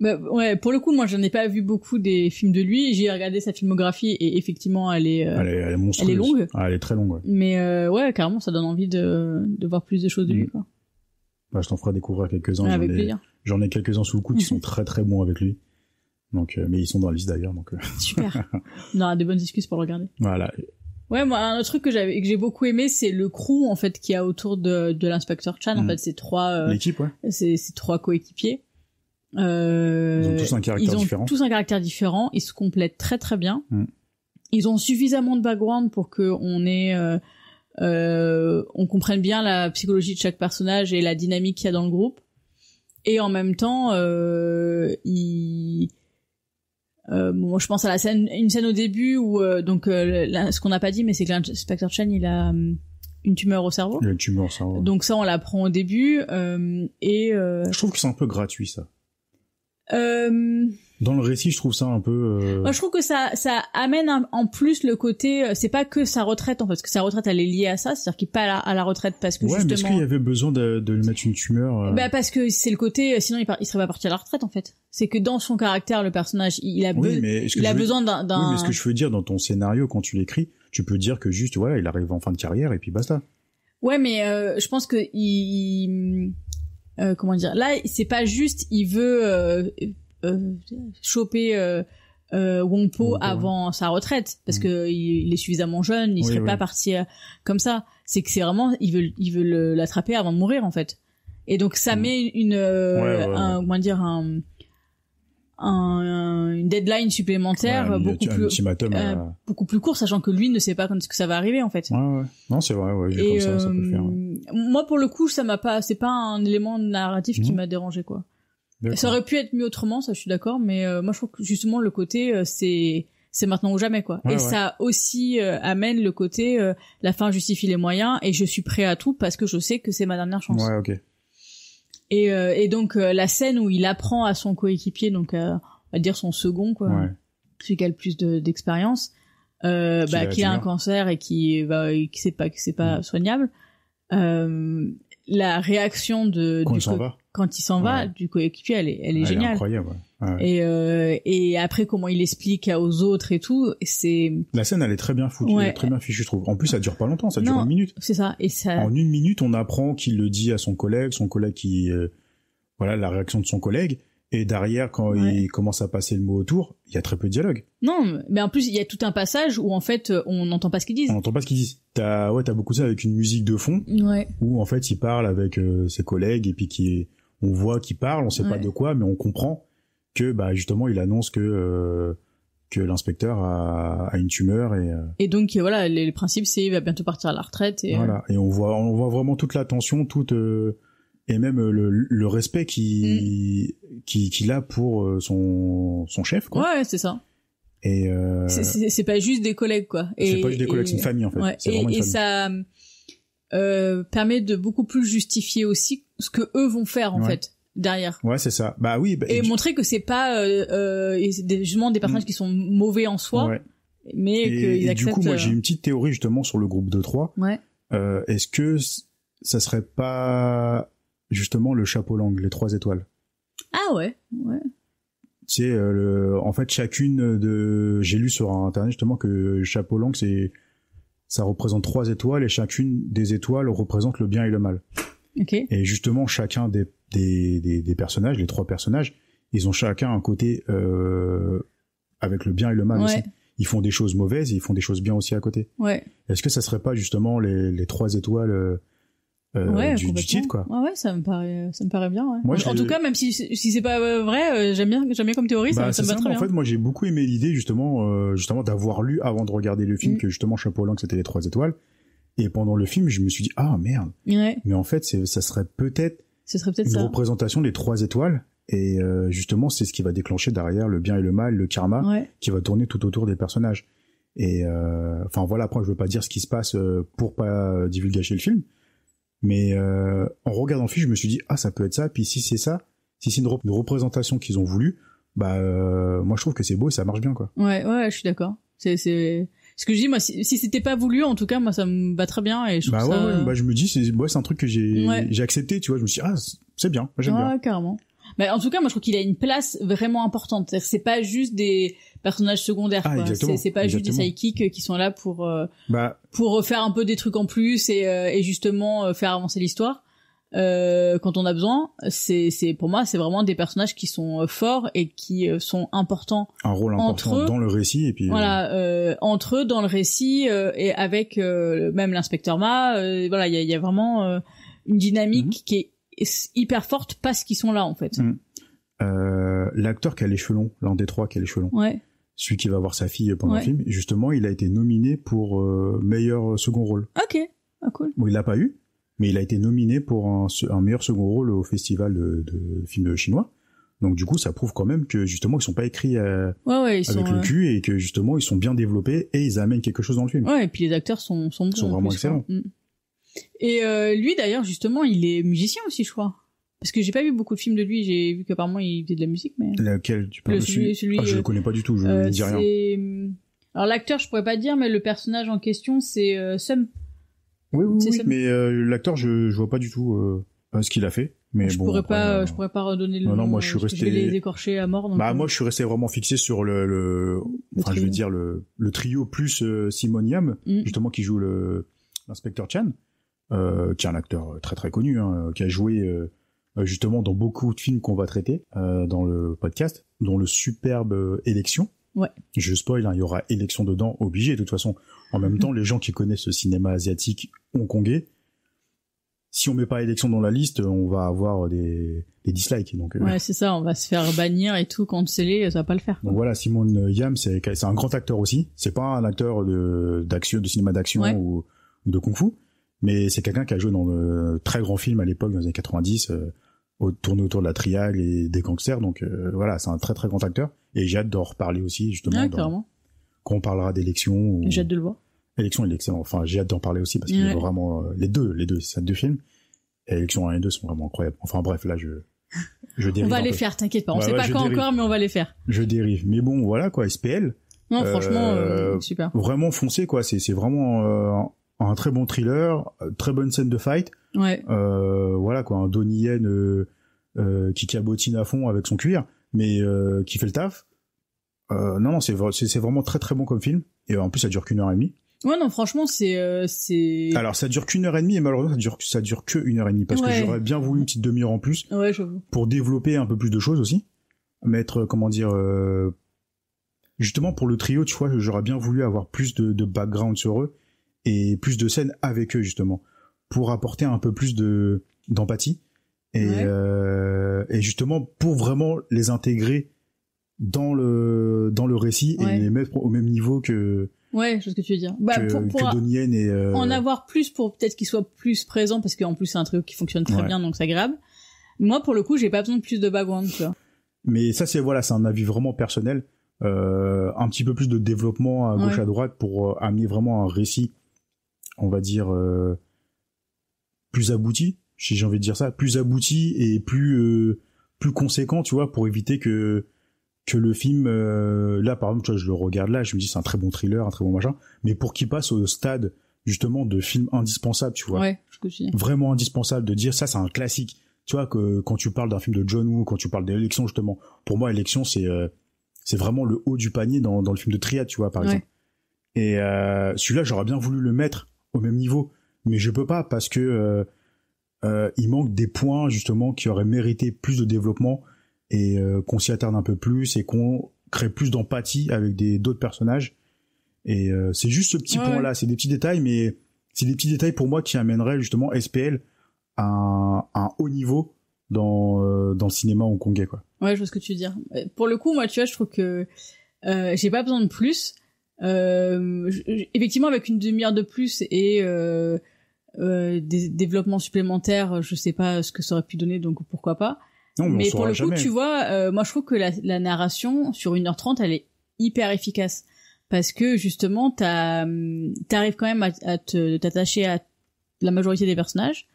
[SPEAKER 2] pour le coup, moi, j'en ai pas vu beaucoup des films de lui. J'ai regardé sa filmographie et effectivement, elle est monstrueuse. Elle est longue.
[SPEAKER 1] Ah, elle est très longue, ouais.
[SPEAKER 2] Mais carrément, ça donne envie de voir plus de choses de lui, quoi.
[SPEAKER 1] Je t'en ferai découvrir quelques-uns.
[SPEAKER 2] Avec plaisir.
[SPEAKER 1] J'en ai quelques-uns sous le coude qui sont très très bons avec lui. Donc, mais ils sont dans la liste d'ailleurs, donc...
[SPEAKER 2] Super. On aura des bonnes excuses pour le regarder.
[SPEAKER 1] Voilà.
[SPEAKER 2] Ouais, moi, un autre truc que j'ai beaucoup aimé, c'est le crew, en fait, qu'il y a autour de l'inspecteur Chan. En fait, c'est trois...
[SPEAKER 1] l'équipe, ouais.
[SPEAKER 2] C'est trois coéquipiers.
[SPEAKER 1] Ils ont tous un caractère différent.
[SPEAKER 2] Tous un caractère différent. Ils se complètent très très bien. Ils ont suffisamment de background pour que on comprenne bien la psychologie de chaque personnage et la dynamique qu'il y a dans le groupe. Et en même temps, moi je pense à une scène au début où ce qu'on n'a pas dit, mais c'est que l'inspecteur Chan il a une tumeur au cerveau.
[SPEAKER 1] Il a une tumeur au cerveau.
[SPEAKER 2] Donc ça on l'apprend au début
[SPEAKER 1] je trouve que c'est un peu gratuit ça. Dans le récit, je trouve ça un peu...
[SPEAKER 2] Moi, je trouve que ça amène en plus le côté... c'est pas que sa retraite, en fait, parce que sa retraite, elle est liée à ça, c'est-à-dire qu'il est pas à la retraite parce que justement...
[SPEAKER 1] mais est-ce qu'il y avait besoin de lui mettre une tumeur
[SPEAKER 2] parce que c'est le côté... sinon, il serait pas parti à la retraite, en fait. C'est que dans son caractère, le personnage, il a besoin d'un...
[SPEAKER 1] Oui, mais ce que je veux dire, dans ton scénario, quand tu l'écris, tu peux dire que juste, voilà, il arrive en fin de carrière et puis basta. Ouais,
[SPEAKER 2] mais je pense que comment dire... Là, c'est pas juste, il veut... choper Wong-Po avant sa retraite parce que il est suffisamment jeune, il serait pas parti comme ça. C'est que c'est vraiment il veut l'attraper avant de mourir en fait. Et donc ça met une deadline supplémentaire beaucoup plus court, sachant que lui ne sait pas quand est-ce que ça va arriver en fait.
[SPEAKER 1] Non, c'est vrai, comme ça peut le faire.
[SPEAKER 2] Moi pour le coup, c'est pas un élément narratif qui m'a dérangé quoi. D'accord. Ça aurait pu être mieux autrement, ça je suis d'accord, mais moi je trouve que justement le côté c'est maintenant ou jamais quoi. Ça aussi amène le côté la fin justifie les moyens et je suis prêt à tout parce que je sais que c'est ma dernière chance.
[SPEAKER 1] Ouais, OK.
[SPEAKER 2] Et donc la scène où il apprend à son coéquipier, donc on va dire son second quoi, celui qui a le plus d'expérience, qu'il a un cancer et qui c'est pas soignable. La réaction quand il s'en va du coéquipier, elle est géniale.
[SPEAKER 1] Incroyable. Ouais.
[SPEAKER 2] Et après comment il explique aux autres et tout, c'est
[SPEAKER 1] la scène elle est très bien foutue, elle est très bien fichue je trouve. En plus ça dure pas longtemps, ça dure 1 minute.
[SPEAKER 2] C'est ça. Et ça
[SPEAKER 1] en 1 minute on apprend qu'il le dit à son collègue qui voilà la réaction de son collègue. Et derrière, quand il commence à passer le mot autour, il y a très peu de dialogue.
[SPEAKER 2] Non, mais en plus, il y a tout un passage où, en fait, on n'entend pas ce qu'ils disent.
[SPEAKER 1] On n'entend pas ce qu'ils disent. T'as beaucoup ça avec une musique de fond.
[SPEAKER 2] Ouais.
[SPEAKER 1] Où, en fait, il parle avec ses collègues, et puis on voit qu'il parle, on sait pas de quoi, mais on comprend que, bah, justement, il annonce que l'inspecteur a une tumeur
[SPEAKER 2] et donc, voilà, le principe, c'est, il va bientôt partir à la retraite et
[SPEAKER 1] voilà. Et on voit vraiment toute la tension, et même le respect qu'il a pour son chef quoi.
[SPEAKER 2] Ouais, c'est ça.
[SPEAKER 1] Et
[SPEAKER 2] c'est pas juste des collègues quoi.
[SPEAKER 1] C'est pas juste des collègues, c'est une famille en fait.
[SPEAKER 2] Ouais.
[SPEAKER 1] C'est vraiment une
[SPEAKER 2] famille. Ça permet de beaucoup plus justifier aussi ce que eux vont faire en fait derrière.
[SPEAKER 1] Ouais, c'est ça. Bah oui,
[SPEAKER 2] et montrer que c'est pas justement des personnages qui sont mauvais en soi. Ouais. Mais qu'ils acceptent.
[SPEAKER 1] Du coup, moi j'ai une petite théorie justement sur le groupe de 3.
[SPEAKER 2] Ouais.
[SPEAKER 1] Est-ce que ça serait pas justement le chapeau langue, les 3 étoiles.
[SPEAKER 2] Ah ouais.
[SPEAKER 1] Tu sais, en fait, j'ai lu sur internet justement que chapeau langue, ça représente 3 étoiles et chacune des étoiles représente le bien et le mal.
[SPEAKER 2] Ok.
[SPEAKER 1] Et justement, chacun des personnages, les 3 personnages, ils ont chacun un côté avec le bien et le mal aussi. Ils font des choses mauvaises et ils font des choses bien aussi à côté.
[SPEAKER 2] Ouais.
[SPEAKER 1] Est-ce que ça serait pas justement les 3 étoiles du titre quoi.
[SPEAKER 2] Ouais, ça me paraît bien ouais. Moi, en tout cas même si c'est pas vrai, j'aime bien comme théorie, ça me va très bien.
[SPEAKER 1] En fait, moi j'ai beaucoup aimé l'idée justement d'avoir lu avant de regarder le film que justement chapeau langue c'était les 3 étoiles et pendant le film, je me suis dit ah merde.
[SPEAKER 2] Ouais.
[SPEAKER 1] Mais en fait, ça serait peut-être une représentation des 3 étoiles et justement, c'est ce qui va déclencher derrière le bien et le mal, le karma qui va tourner tout autour des personnages. Et enfin voilà, après je veux pas dire ce qui se passe pour pas divulgacher le film. Mais en regardant le film, je me suis dit ça peut être ça. Puis si c'est ça, si c'est une représentation qu'ils ont voulu, bah moi je trouve que c'est beau et ça marche bien quoi.
[SPEAKER 2] Ouais, je suis d'accord. C'est ce que je dis moi. Si c'était pas voulu, en tout cas moi ça me va très bien et je trouve ça.
[SPEAKER 1] Bah je me dis c'est un truc que j'ai accepté, tu vois. Je me suis dit c'est bien, moi j'aime bien.
[SPEAKER 2] Ouais, carrément. Mais en tout cas moi je trouve qu'il a une place vraiment importante. C'est pas juste des personnages secondaires quoi. C'est pas juste des sidekicks qui sont là pour faire un peu des trucs en plus et justement faire avancer l'histoire quand on a besoin. C'est pour moi c'est vraiment des personnages qui sont forts et qui sont importants,
[SPEAKER 1] un rôle important dans le récit et puis
[SPEAKER 2] voilà entre eux dans le récit et avec même l'inspecteur Ma voilà il y a vraiment une dynamique qui est hyper forte parce qu'ils sont là en fait.
[SPEAKER 1] L'acteur qui a les cheveux longs, l'un des 3 qui a les cheveux longs.
[SPEAKER 2] Ouais.
[SPEAKER 1] Celui qui va voir sa fille pendant le film, justement, il a été nominé pour meilleur second rôle.
[SPEAKER 2] Ok, cool.
[SPEAKER 1] Bon, il l'a pas eu, mais il a été nominé pour un meilleur second rôle au festival de films chinois. Donc du coup, ça prouve quand même que justement, ils sont pas écrits avec le cul et que justement, ils sont bien développés et ils amènent quelque chose dans le film.
[SPEAKER 2] Ouais, et puis les acteurs sont bons.
[SPEAKER 1] Ils sont vraiment excellents.
[SPEAKER 2] Et lui d'ailleurs, justement, il est musicien aussi, je crois. Parce que j'ai pas vu beaucoup de films de lui, j'ai vu qu'apparemment il faisait de la musique, mais...
[SPEAKER 1] Laquelle tu parles dessus? Je le connais pas du tout, je ne dis rien.
[SPEAKER 2] Alors l'acteur, je pourrais pas dire, mais le personnage en question, c'est Sum.
[SPEAKER 1] Oui, mais l'acteur, je vois pas du tout ce qu'il a fait. Mais
[SPEAKER 2] je pourrais pas redonner le nom. Non,
[SPEAKER 1] moi je suis resté...
[SPEAKER 2] Je vais les écorcher à mort. Donc
[SPEAKER 1] moi je suis resté vraiment fixé sur le je veux dire le trio plus Simon Yam, justement qui joue l'inspecteur Chan, qui est un acteur très très connu, qui a joué... justement dans beaucoup de films qu'on va traiter dans le podcast, dont le superbe Élection.
[SPEAKER 2] Ouais.
[SPEAKER 1] Je spoil, il y aura Élection dedans, obligé de toute façon. En même temps, les gens qui connaissent le cinéma asiatique hongkongais, si on met pas Élection dans la liste, on va avoir des dislikes. Donc,
[SPEAKER 2] ouais, c'est ça, on va se faire bannir et tout, canceller, ça va pas le faire.
[SPEAKER 1] Donc voilà, Simon Yam, c'est un grand acteur aussi. C'est pas un acteur de cinéma d'action ou de kung-fu, mais c'est quelqu'un qui a joué dans de très grands films à l'époque, dans les années 90, tourné autour de la triade et des gangsters. Donc voilà, c'est un très très grand acteur. Et j'ai hâte d'en reparler aussi, justement, quand on parlera d'Élection.
[SPEAKER 2] J'ai hâte de le voir.
[SPEAKER 1] Élection, il est excellent. Enfin, j'ai hâte d'en parler aussi parce qu'il est vraiment les deux, c'est 2 films. Et Élection 1 et 2 sont vraiment incroyables. Enfin bref, là, je dérive.
[SPEAKER 2] On va les faire, t'inquiète pas. On sait pas quand encore, mais on va les faire.
[SPEAKER 1] Je dérive. Mais bon, voilà, quoi, SPL.
[SPEAKER 2] Non, franchement, super.
[SPEAKER 1] Vraiment foncé, quoi. C'est vraiment un très bon thriller, très bonne scène de fight.
[SPEAKER 2] Ouais.
[SPEAKER 1] Voilà, quoi, un Donnie Yen qui cabotine à fond avec son cuir. mais qui fait le taf. Non, c'est vraiment très très bon comme film. Et en plus, ça dure qu'1h30.
[SPEAKER 2] Ouais, non, franchement, c'est.
[SPEAKER 1] Alors, ça dure qu'1h30 et malheureusement, ça dure que 1h30 parce que j'aurais bien voulu une petite demi-heure en plus.
[SPEAKER 2] Ouais, j'avoue.
[SPEAKER 1] Pour développer un peu plus de choses aussi. Mettre, comment dire, justement pour le trio, tu vois, j'aurais bien voulu avoir plus de background sur eux et plus de scènes avec eux justement pour apporter un peu plus d'empathie et justement pour vraiment les intégrer dans le récit et les mettre au même niveau que
[SPEAKER 2] je sais ce que tu veux dire. Bah,
[SPEAKER 1] que Donnie Yen et
[SPEAKER 2] en avoir plus pour peut-être qu'ils soient plus présents parce qu'en plus c'est un trio qui fonctionne très bien donc c'est agréable. Moi pour le coup j'ai pas besoin de plus de background, tu vois.
[SPEAKER 1] Mais ça c'est un avis vraiment personnel. Un petit peu plus de développement à gauche à droite pour amener vraiment un récit, on va dire plus abouti, si j'ai envie de dire ça, plus abouti et plus conséquent, tu vois, pour éviter que le film là par exemple, tu vois, je le regarde là, je me dis c'est un très bon thriller, un très bon machin, mais pour qu'il passe au stade justement de film indispensable, tu vois, vraiment indispensable, de dire ça c'est un classique, tu vois, que quand tu parles d'un film de John Woo, quand tu parles d'Élection justement, pour moi Élection c'est vraiment le haut du panier dans le film de Triade, tu vois, par exemple. Et celui-là, j'aurais bien voulu le mettre au même niveau, mais je peux pas parce que il manque des points justement qui auraient mérité plus de développement et qu'on s'y attarde un peu plus et qu'on crée plus d'empathie avec d'autres personnages. Et c'est juste ce petit point-là, c'est des petits détails, mais c'est des petits détails pour moi qui amèneraient justement SPL à un haut niveau dans le cinéma hongkongais, quoi.
[SPEAKER 2] Ouais, je vois ce que tu veux dire. Pour le coup, moi, tu vois, je trouve que j'ai pas besoin de plus. Effectivement, avec une demi-heure de plus et des développements supplémentaires, je sais pas ce que ça aurait pu donner, donc pourquoi pas.
[SPEAKER 1] Non,
[SPEAKER 2] mais pour le coup,
[SPEAKER 1] jamais.
[SPEAKER 2] tu vois, moi, je trouve que la narration sur 1h30, elle est hyper efficace. Parce que, justement, t'arrives quand même à t'attacher à la majorité des personnages.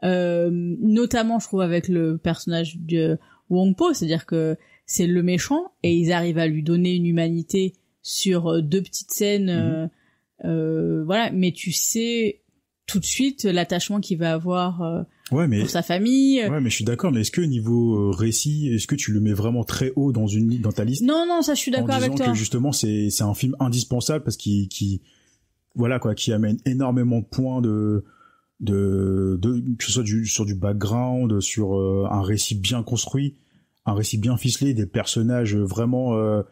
[SPEAKER 2] Notamment, je trouve, avec le personnage de Wong Po, c'est-à-dire que c'est le méchant et ils arrivent à lui donner une humanité sur 2 petites scènes, voilà. Mais tu sais tout de suite l'attachement qu'il va avoir pour sa famille.
[SPEAKER 1] Ouais, mais je suis d'accord. Mais est-ce que niveau récit, est-ce que tu le mets vraiment très haut dans ta liste?
[SPEAKER 2] Non, ça je suis d'accord avec toi.
[SPEAKER 1] En disant que justement c'est un film indispensable parce qu'il voilà quoi, qui amène énormément de points que ce soit sur du background, sur un récit bien construit, un récit bien ficelé, des personnages vraiment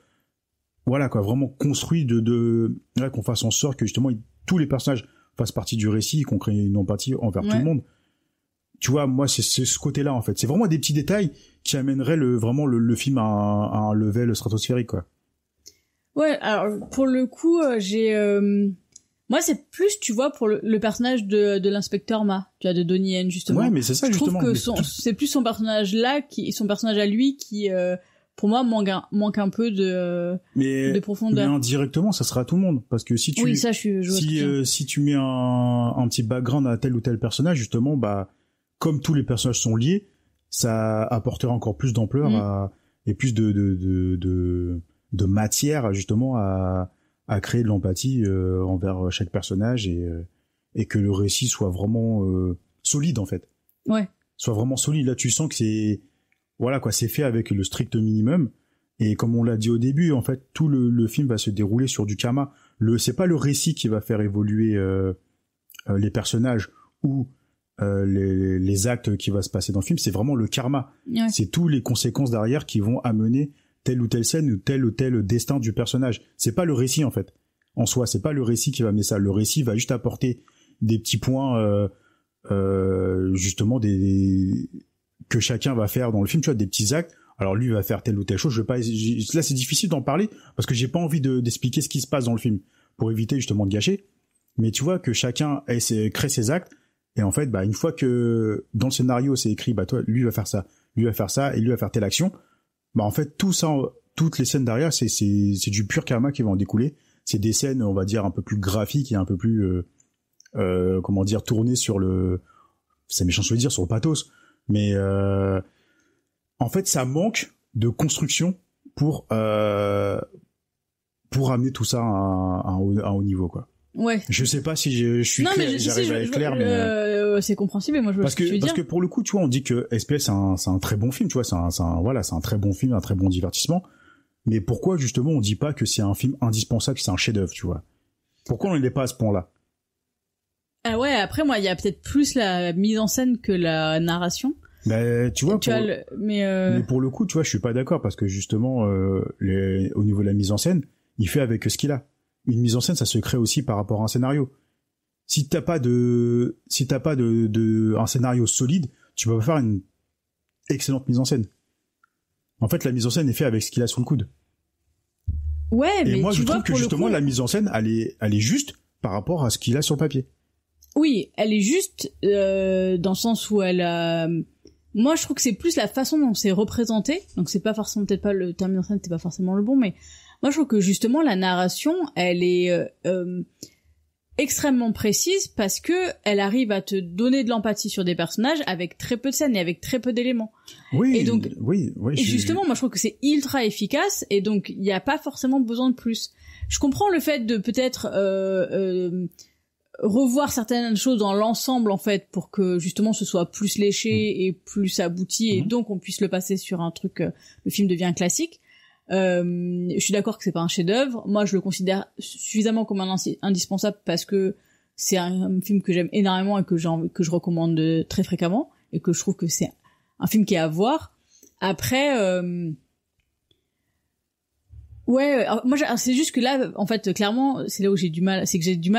[SPEAKER 1] voilà quoi, vraiment construits qu'on fasse en sorte que justement tous les personnages fassent partie du récit, qu'on crée une empathie envers tout le monde. Tu vois, moi c'est ce côté-là en fait. C'est vraiment des petits détails qui amèneraient vraiment le film à un level stratosphérique, quoi. Ouais,
[SPEAKER 2] alors pour le coup, j'ai moi, c'est plus, tu vois, pour le personnage de l'inspecteur Ma, tu vois, de Donnie Yen, justement.
[SPEAKER 1] Ouais, mais c'est ça, justement.
[SPEAKER 2] Je trouve que c'est plus son personnage à lui qui, pour moi, manque un peu de profondeur.
[SPEAKER 1] Mais indirectement, ça sera à tout le monde. Parce que si tu, si tu mets un petit background à tel ou tel personnage, justement, bah, comme tous les personnages sont liés, ça apportera encore plus d'ampleur et plus de matière, justement, à créer de l'empathie envers chaque personnage et que le récit soit vraiment solide en fait.
[SPEAKER 2] Ouais.
[SPEAKER 1] Soit vraiment solide. Là, tu sens que c'est voilà quoi, c'est fait avec le strict minimum et comme on l'a dit au début, en fait, tout le film va se dérouler sur du karma. C'est pas le récit qui va faire évoluer les personnages ou les actes qui va se passer dans le film, c'est vraiment le karma.
[SPEAKER 2] Ouais.
[SPEAKER 1] C'est tous les conséquences derrière qui vont amener telle ou telle scène ou tel destin du personnage. C'est pas le récit en fait. En soi, c'est pas le récit qui va amener ça. Le récit va juste apporter des petits points justement que chacun va faire dans le film, tu vois, des petits actes. Alors lui va faire telle ou telle chose, là c'est difficile d'en parler parce que j'ai pas envie d'expliquer ce qui se passe dans le film pour éviter justement de gâcher. Mais tu vois que chacun crée ses actes et en fait bah une fois que dans le scénario c'est écrit bah toi lui va faire ça et lui va faire telle action. Bah en fait tout ça, toutes les scènes derrière c'est du pur karma qui va en découler. C'est des scènes on va dire un peu plus graphiques et un peu plus comment dire tournées sur c'est méchant de le dire, sur le pathos, mais en fait ça manque de construction pour amener tout ça à un haut niveau quoi.
[SPEAKER 2] Ouais.
[SPEAKER 1] Je sais pas si je suis clair, j'arrive à être clair, mais
[SPEAKER 2] c'est compréhensible, et moi je vois ce que tu veux dire.
[SPEAKER 1] Parce que pour le coup, tu vois, on dit que SPL c'est un très bon film, tu vois, c'est un très bon film, un très bon divertissement. Mais pourquoi justement on dit pas que c'est un film indispensable, que c'est un chef-d'œuvre, tu vois? Pourquoi on n'est pas à ce point-là?
[SPEAKER 2] Ah ouais, après moi il y a peut-être plus la mise en scène que la narration.
[SPEAKER 1] Bah, tu vois, mais pour le coup, tu vois, je suis pas d'accord parce que justement, au niveau de la mise en scène, il fait avec ce qu'il a. Une mise en scène, ça se crée aussi par rapport à un scénario. Si t'as pas de un scénario solide, tu peux pas faire une excellente mise en scène. En fait, la mise en scène est faite avec ce qu'il a sous le coude.
[SPEAKER 2] Ouais,
[SPEAKER 1] et
[SPEAKER 2] mais
[SPEAKER 1] moi,
[SPEAKER 2] tu
[SPEAKER 1] je
[SPEAKER 2] vois,
[SPEAKER 1] trouve que justement, la mise en scène, elle est juste par rapport à ce qu'il a sur le papier.
[SPEAKER 2] Oui, elle est juste dans le sens où elle a... Moi, je trouve que c'est plus la façon dont c'est représenté. Donc, c'est pas forcément, peut-être pas le terme mise en scène, c'est pas forcément le bon, mais moi, je trouve que justement, la narration, elle est extrêmement précise parce que elle arrive à te donner de l'empathie sur des personnages avec très peu de scènes et avec très peu d'éléments.
[SPEAKER 1] Oui,
[SPEAKER 2] et donc,
[SPEAKER 1] oui.
[SPEAKER 2] Et justement, moi, je trouve que c'est ultra efficace et donc, il n'y a pas forcément besoin de plus. Je comprends le fait de peut-être revoir certaines choses dans l'ensemble, en fait, pour que justement ce soit plus léché et plus abouti et donc on puisse le passer sur un truc, le film devient classique. Je suis d'accord que c'est pas un chef-d'œuvre. Moi, je le considère suffisamment comme un indispensable parce que c'est un film que j'aime énormément et que je recommande très fréquemment et que je trouve que c'est un film qui est à voir. Après, ouais, moi c'est juste que là, en fait, clairement, c'est là où j'ai du mal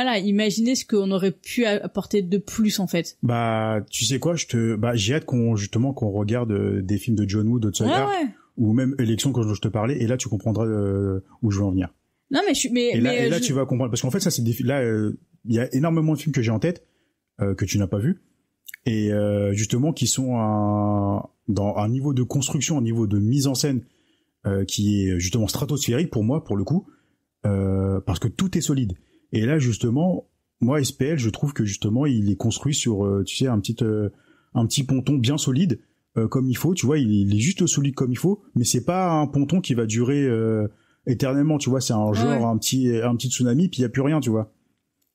[SPEAKER 2] à imaginer ce qu'on aurait pu apporter de plus, en fait.
[SPEAKER 1] Bah, tu sais quoi, j'ai hâte qu'on regarde des films de John Woo, de Tsuga. Ouais. Ou même Élection quand je te parlais, et là tu comprendras où je veux en venir.
[SPEAKER 2] Non mais
[SPEAKER 1] et là tu vas comprendre parce qu'en fait ça c'est là il y a énormément de films que j'ai en tête que tu n'as pas vu et justement qui sont dans un niveau de construction, un niveau de mise en scène qui est justement stratosphérique pour moi pour le coup parce que tout est solide. Et là justement moi SPL je trouve que justement il est construit sur tu sais un petit ponton bien solide. Comme il faut, tu vois, il est juste solide comme il faut, mais c'est pas un ponton qui va durer éternellement, tu vois, c'est un genre un petit tsunami puis il y a plus rien, tu vois.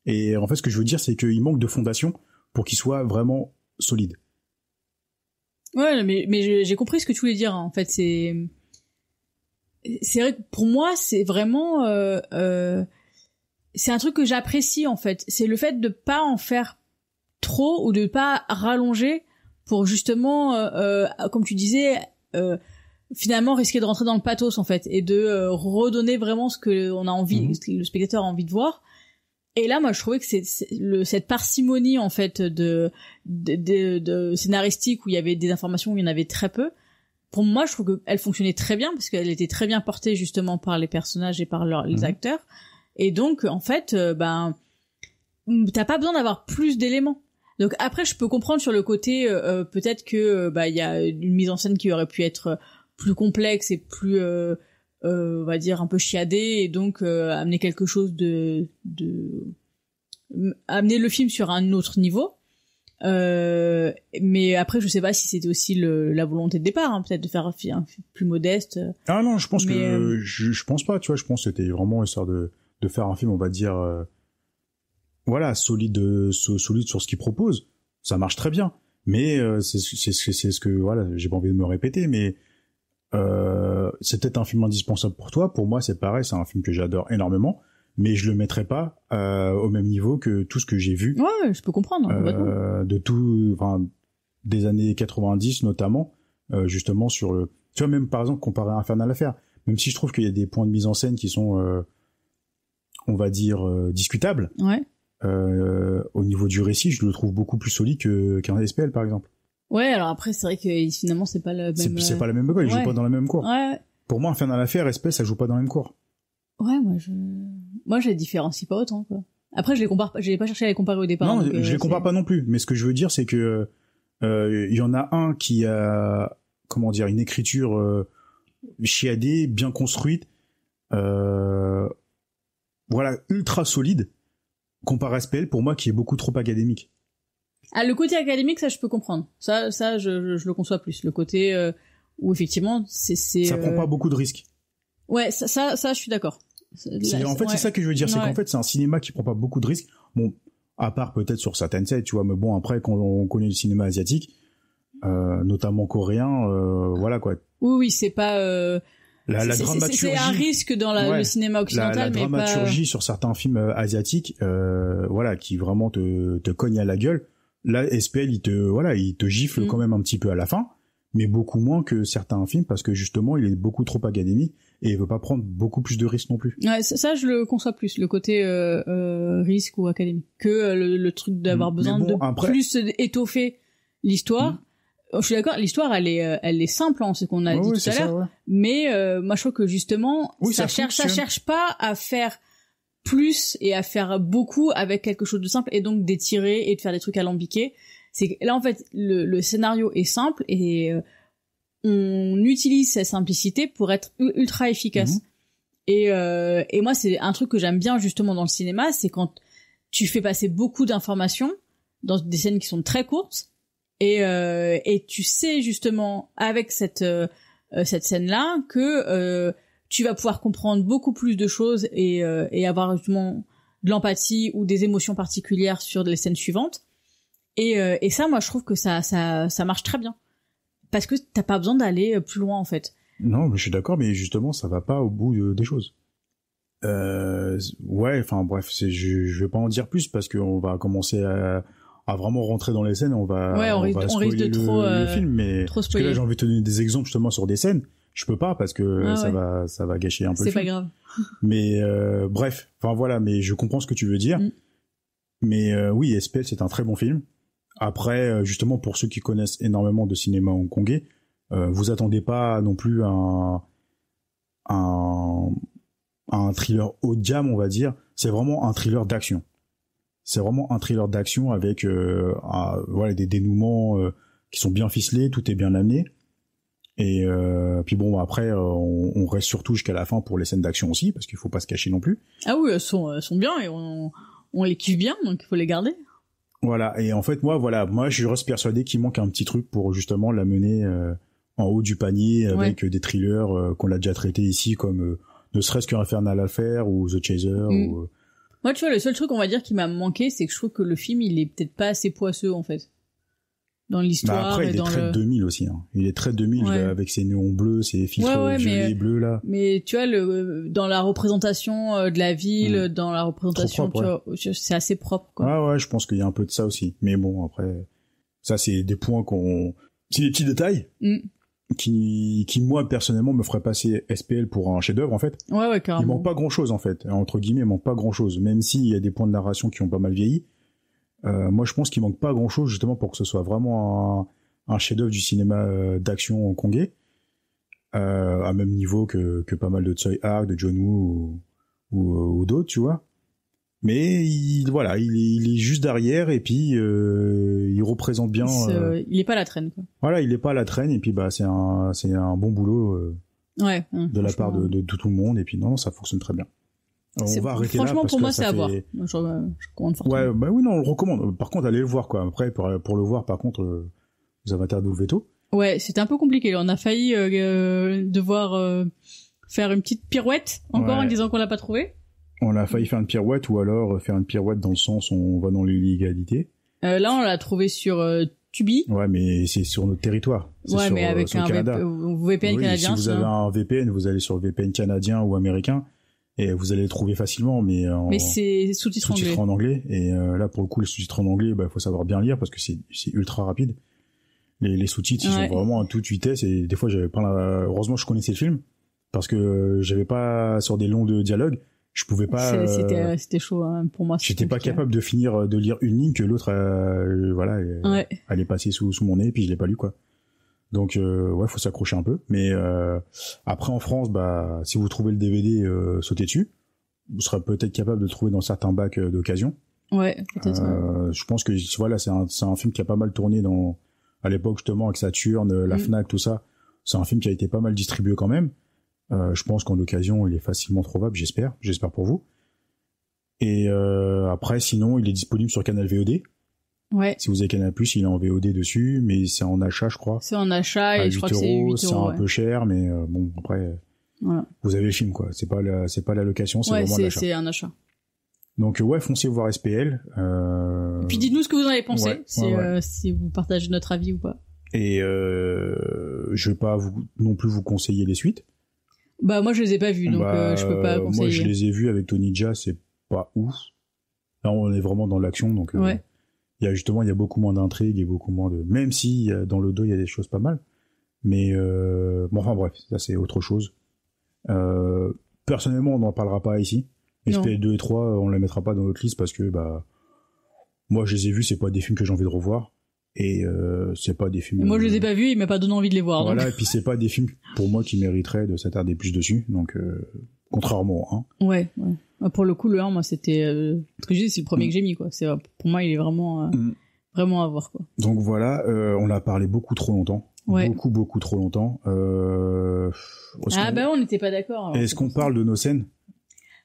[SPEAKER 1] Et en fait ce que je veux dire c'est qu'il manque de fondation pour qu'il soit vraiment solide.
[SPEAKER 2] Ouais, mais j'ai compris ce que tu voulais dire, hein. En fait, c'est vrai que pour moi, c'est vraiment c'est un truc que j'apprécie en fait, c'est le fait de pas en faire trop ou de pas rallonger pour justement, comme tu disais, finalement risquer de rentrer dans le pathos en fait et de redonner vraiment ce que on a envie, ce que le spectateur a envie de voir. Et là, moi, je trouvais que cette parcimonie en fait de scénaristique où il y avait des informations où il y en avait très peu. Pour moi, je trouve qu'elle fonctionnait très bien parce qu'elle était très bien portée justement par les personnages et par les acteurs. Et donc, en fait, t'as pas besoin d'avoir plus d'éléments. Donc après je peux comprendre sur le côté peut-être que il y a une mise en scène qui aurait pu être plus complexe et plus on va dire un peu chiadée et donc amener quelque chose amener le film sur un autre niveau. Mais après je sais pas si c'était aussi la volonté de départ, hein, peut-être de faire un film plus modeste.
[SPEAKER 1] Ah non, je pense que je pense pas, tu vois, je pense que c'était vraiment histoire de faire un film on va dire voilà, solide sur ce qu'il propose, ça marche très bien. Mais c'est ce que voilà, j'ai pas envie de me répéter, mais c'est peut-être un film indispensable pour toi. Pour moi, c'est pareil, c'est un film que j'adore énormément, mais je le mettrai pas au même niveau que tout ce que j'ai vu.
[SPEAKER 2] Ouais, je peux comprendre.
[SPEAKER 1] De tout, enfin, des années 90 notamment, justement sur le. Tu vois, même par exemple comparé à Infernal Affair, même si je trouve qu'il y a des points de mise en scène qui sont, on va dire, discutables.
[SPEAKER 2] Ouais.
[SPEAKER 1] Au niveau du récit, je le trouve beaucoup plus solide qu'un SPL par exemple.
[SPEAKER 2] Ouais, alors après c'est vrai que finalement c'est pas le même.
[SPEAKER 1] C'est pas la même école, ils jouent pas dans la même cour.
[SPEAKER 2] Ouais.
[SPEAKER 1] Pour moi, Infernal Affair, SPL, ça joue pas dans la même cour.
[SPEAKER 2] Ouais, moi je les différencie pas autant quoi. Après j'ai pas cherché à les comparer au départ.
[SPEAKER 1] Non, je les compare pas non plus, mais ce que je veux dire c'est que il y en a un qui a comment dire une écriture chiadée, bien construite, voilà, ultra solide. Comparé à SPL, pour moi, qui est beaucoup trop académique.
[SPEAKER 2] Ah, le côté académique, ça, je peux comprendre. Ça, je le conçois plus. Le côté où, effectivement, c'est...
[SPEAKER 1] Ça prend pas beaucoup de risques.
[SPEAKER 2] Ouais, ça, je suis d'accord.
[SPEAKER 1] En fait, c'est ça que je veux dire. C'est qu'en fait, c'est un cinéma qui prend pas beaucoup de risques. Bon, à part peut-être sur certaines scènes, tu vois, mais bon, après, quand on connaît le cinéma asiatique, notamment coréen, voilà, quoi.
[SPEAKER 2] Oui, c'est pas,
[SPEAKER 1] la dramaturgie.
[SPEAKER 2] C'est un risque dans le cinéma occidental,
[SPEAKER 1] la dramaturgie sur certains films asiatiques, voilà, qui vraiment te cogne à la gueule. Là, SPL, il te gifle quand même un petit peu à la fin, mais beaucoup moins que certains films parce que justement, il est beaucoup trop académique et il veut pas prendre beaucoup plus de risques non plus.
[SPEAKER 2] Ouais, ça je le conçois plus, le côté risque ou académique, que le truc d'avoir besoin de plus étoffer l'histoire. Je suis d'accord, l'histoire elle est simple, hein, c'est ce qu'on a dit tout à l'heure, mais moi je trouve que justement ça cherche pas à faire plus et à faire beaucoup avec quelque chose de simple et donc d'étirer et de faire des trucs alambiqués. C'est que là en fait le scénario est simple et on utilise cette simplicité pour être ultra efficace. Et moi c'est un truc que j'aime bien justement dans le cinéma, c'est quand tu fais passer beaucoup d'informations dans des scènes qui sont très courtes et tu sais justement avec cette scène là que tu vas pouvoir comprendre beaucoup plus de choses et avoir justement de l'empathie ou des émotions particulières sur les scènes suivantes. Et ça, moi, je trouve que ça marche très bien. Parce que t'as pas besoin d'aller plus loin, en fait.
[SPEAKER 1] Non, mais je suis d'accord, mais justement, ça va pas au bout des choses. Ouais, enfin, bref, je vais pas en dire plus parce qu'on va commencer à vraiment rentrer dans les scènes, on risque de trop le film, mais
[SPEAKER 2] trop
[SPEAKER 1] parce que là, j'ai envie de te donner des exemples justement sur des scènes. Je peux pas parce que ça va gâcher un peu.
[SPEAKER 2] C'est pas grave.
[SPEAKER 1] Mais bref, enfin voilà, mais je comprends ce que tu veux dire. Mais oui, SPL, c'est un très bon film. Après, justement, pour ceux qui connaissent énormément de cinéma hongkongais, vous attendez pas non plus un thriller haut de gamme, on va dire. C'est vraiment un thriller d'action. C'est vraiment un thriller d'action avec voilà, des dénouements qui sont bien ficelés, tout est bien amené. Et puis bon, après, on reste surtout jusqu'à la fin pour les scènes d'action aussi, parce qu'il faut pas se cacher non plus.
[SPEAKER 2] Ah oui, elles sont bien et on les kiffe bien, donc il faut les garder.
[SPEAKER 1] Voilà, et en fait, moi, je reste persuadé qu'il manque un petit truc pour justement l'amener en haut du panier avec des thrillers qu'on a déjà traités ici, comme ne serait-ce qu'Infernal Affair ou The Chaser. Ou,
[SPEAKER 2] moi, tu vois, le seul truc, on va dire, qui m'a manqué, c'est que je trouve que le film, il est peut-être pas assez poisseux, en fait. Dans l'histoire.
[SPEAKER 1] Bah après, il est très 2000 aussi, hein. Il est très 2000 avec ses néons bleus, ses filtres violets et bleus, là.
[SPEAKER 2] Mais tu vois, dans la représentation de la ville, dans la représentation, propre, tu vois, c'est assez propre, quoi.
[SPEAKER 1] Ouais, je pense qu'il y a un peu de ça aussi. Mais bon, après, ça, c'est des points c'est des petits détails. Qui moi, personnellement, me feraient passer SPL pour un chef-d'œuvre, en fait.
[SPEAKER 2] Ouais, carrément.
[SPEAKER 1] Il manque pas grand-chose, en fait. Entre guillemets, il manque pas grand-chose. Même s'il y a des points de narration qui ont pas mal vieilli. Moi, je pense qu'il manque pas grand-chose justement pour que ce soit vraiment un chef-d'œuvre du cinéma d'action hongkongais, à même niveau que pas mal de Tsui Hark, de John Woo ou d'autres, tu vois. Mais il est juste derrière et puis il représente bien.
[SPEAKER 2] Il est pas à la traîne, quoi.
[SPEAKER 1] Voilà, il est pas à la traîne et puis bah c'est un bon boulot de la part de tout le monde et puis non, ça fonctionne très bien. On va arrêter là.
[SPEAKER 2] Franchement, pour moi, c'est à voir. Je recommande fortement.
[SPEAKER 1] Ouais, bah oui, non, on le recommande. Par contre, allez le voir, quoi. Après, pour le voir, par contre, vous avez interdit au veto.
[SPEAKER 2] Ouais, c'était un peu compliqué. On a failli devoir faire une petite pirouette encore en disant qu'on l'a pas trouvé.
[SPEAKER 1] On a failli faire une pirouette ou alors faire une pirouette dans le sens où on va dans l'illégalité.
[SPEAKER 2] Là, on l'a trouvé sur Tubi.
[SPEAKER 1] Ouais, mais c'est sur notre territoire.
[SPEAKER 2] Ouais, mais avec un VPN canadien.
[SPEAKER 1] Si vous avez un VPN, vous allez sur le VPN canadien ou américain. Et vous allez le trouver facilement, mais
[SPEAKER 2] c'est sous-titré
[SPEAKER 1] en anglais. Et là, pour le coup, les sous-titres en anglais, bah, faut savoir bien lire parce que c'est ultra rapide. Les sous-titres, ils sont vraiment à toute vitesse. Et des fois, j'avais pas heureusement, je connaissais le film parce que j'avais pas sur des longs de dialogue. Je pouvais pas.
[SPEAKER 2] C'était chaud hein, pour moi.
[SPEAKER 1] J'étais pas capable de finir de lire une ligne que l'autre, allait passer sous mon nez, et puis je l'ai pas lu, quoi. Donc faut s'accrocher un peu, mais après en France, bah si vous trouvez le DVD, sautez dessus. Vous serez peut-être capable de le trouver dans certains bacs d'occasion.
[SPEAKER 2] Ouais, peut-être.
[SPEAKER 1] Je pense que voilà, c'est un film qui a pas mal tourné à l'époque justement avec Saturn, la Fnac, tout ça. C'est un film qui a été pas mal distribué quand même. Je pense qu'en occasion, il est facilement trouvable, j'espère pour vous. Et après, sinon, il est disponible sur Canal VOD.
[SPEAKER 2] Ouais.
[SPEAKER 1] Si vous avez Canal+, il est en VOD dessus, mais c'est en achat, je crois.
[SPEAKER 2] C'est en achat et je crois que c'est 8 €.
[SPEAKER 1] C'est un peu cher, mais bon, après, vous avez le film, quoi. C'est pas la location, c'est vraiment l'achat.
[SPEAKER 2] C'est un achat.
[SPEAKER 1] Donc ouais, foncez voir SPL.
[SPEAKER 2] Et puis dites-nous ce que vous en avez pensé, si vous partagez notre avis ou pas.
[SPEAKER 1] Et je vais pas non plus vous conseiller les suites.
[SPEAKER 2] Bah moi je les ai pas vus, donc je peux pas conseiller.
[SPEAKER 1] Moi je les ai vus avec Tony Jaa, c'est pas ouf. Là on est vraiment dans l'action, donc il y a beaucoup moins d'intrigues et beaucoup moins de... Même si dans le 2 il y a des choses pas mal. Mais bon, enfin bref, ça c'est autre chose. Personnellement on n'en parlera pas ici. SPL 2 et 3 on les mettra pas dans notre liste parce que moi je les ai vus, c'est pas des films que j'ai envie de revoir. Et c'est pas des films...
[SPEAKER 2] Et moi je les ai pas vus, il m'a pas donné envie de les voir.
[SPEAKER 1] Voilà,
[SPEAKER 2] donc.
[SPEAKER 1] Et puis c'est pas des films pour moi qui mériteraient de s'attarder plus dessus, donc contrairement au 1.
[SPEAKER 2] Ouais. Pour le coup, le 1, moi c'était... c'est le premier que j'ai mis, quoi. C'est, pour moi, il est vraiment vraiment à voir, quoi.
[SPEAKER 1] Donc voilà, on a parlé beaucoup trop longtemps.
[SPEAKER 2] Ouais.
[SPEAKER 1] Beaucoup trop longtemps.
[SPEAKER 2] On n'était pas d'accord. Alors,
[SPEAKER 1] est-ce qu'on parle de nos scènes ?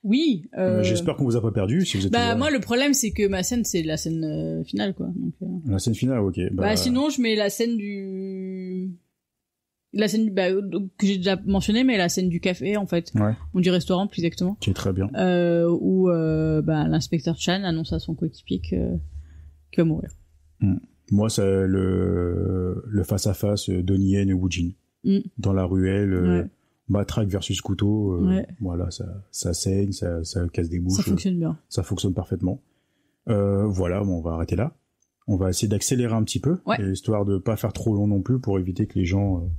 [SPEAKER 2] Oui.
[SPEAKER 1] J'espère qu'on vous a pas perdu. Si vous êtes
[SPEAKER 2] moi, le problème, c'est que ma scène, c'est la scène finale, quoi. Donc,
[SPEAKER 1] la scène finale, ok.
[SPEAKER 2] Sinon, je mets la scène que j'ai déjà mentionné, mais la scène du café, en fait.
[SPEAKER 1] Ouais.
[SPEAKER 2] Ou du restaurant, plus exactement.
[SPEAKER 1] Qui est très bien.
[SPEAKER 2] Où l'inspecteur Chan annonce à son coéquipier qu'il va mourir.
[SPEAKER 1] Moi, c'est le face-à-face Donnie Yen et Woo Jin. Dans la ruelle, matraque versus couteau, voilà, ça saigne, ça casse des bouches.
[SPEAKER 2] Ça fonctionne bien.
[SPEAKER 1] Ça fonctionne parfaitement. Voilà, on va arrêter là. On va essayer d'accélérer un petit peu, histoire de pas faire trop long non plus, pour éviter que les gens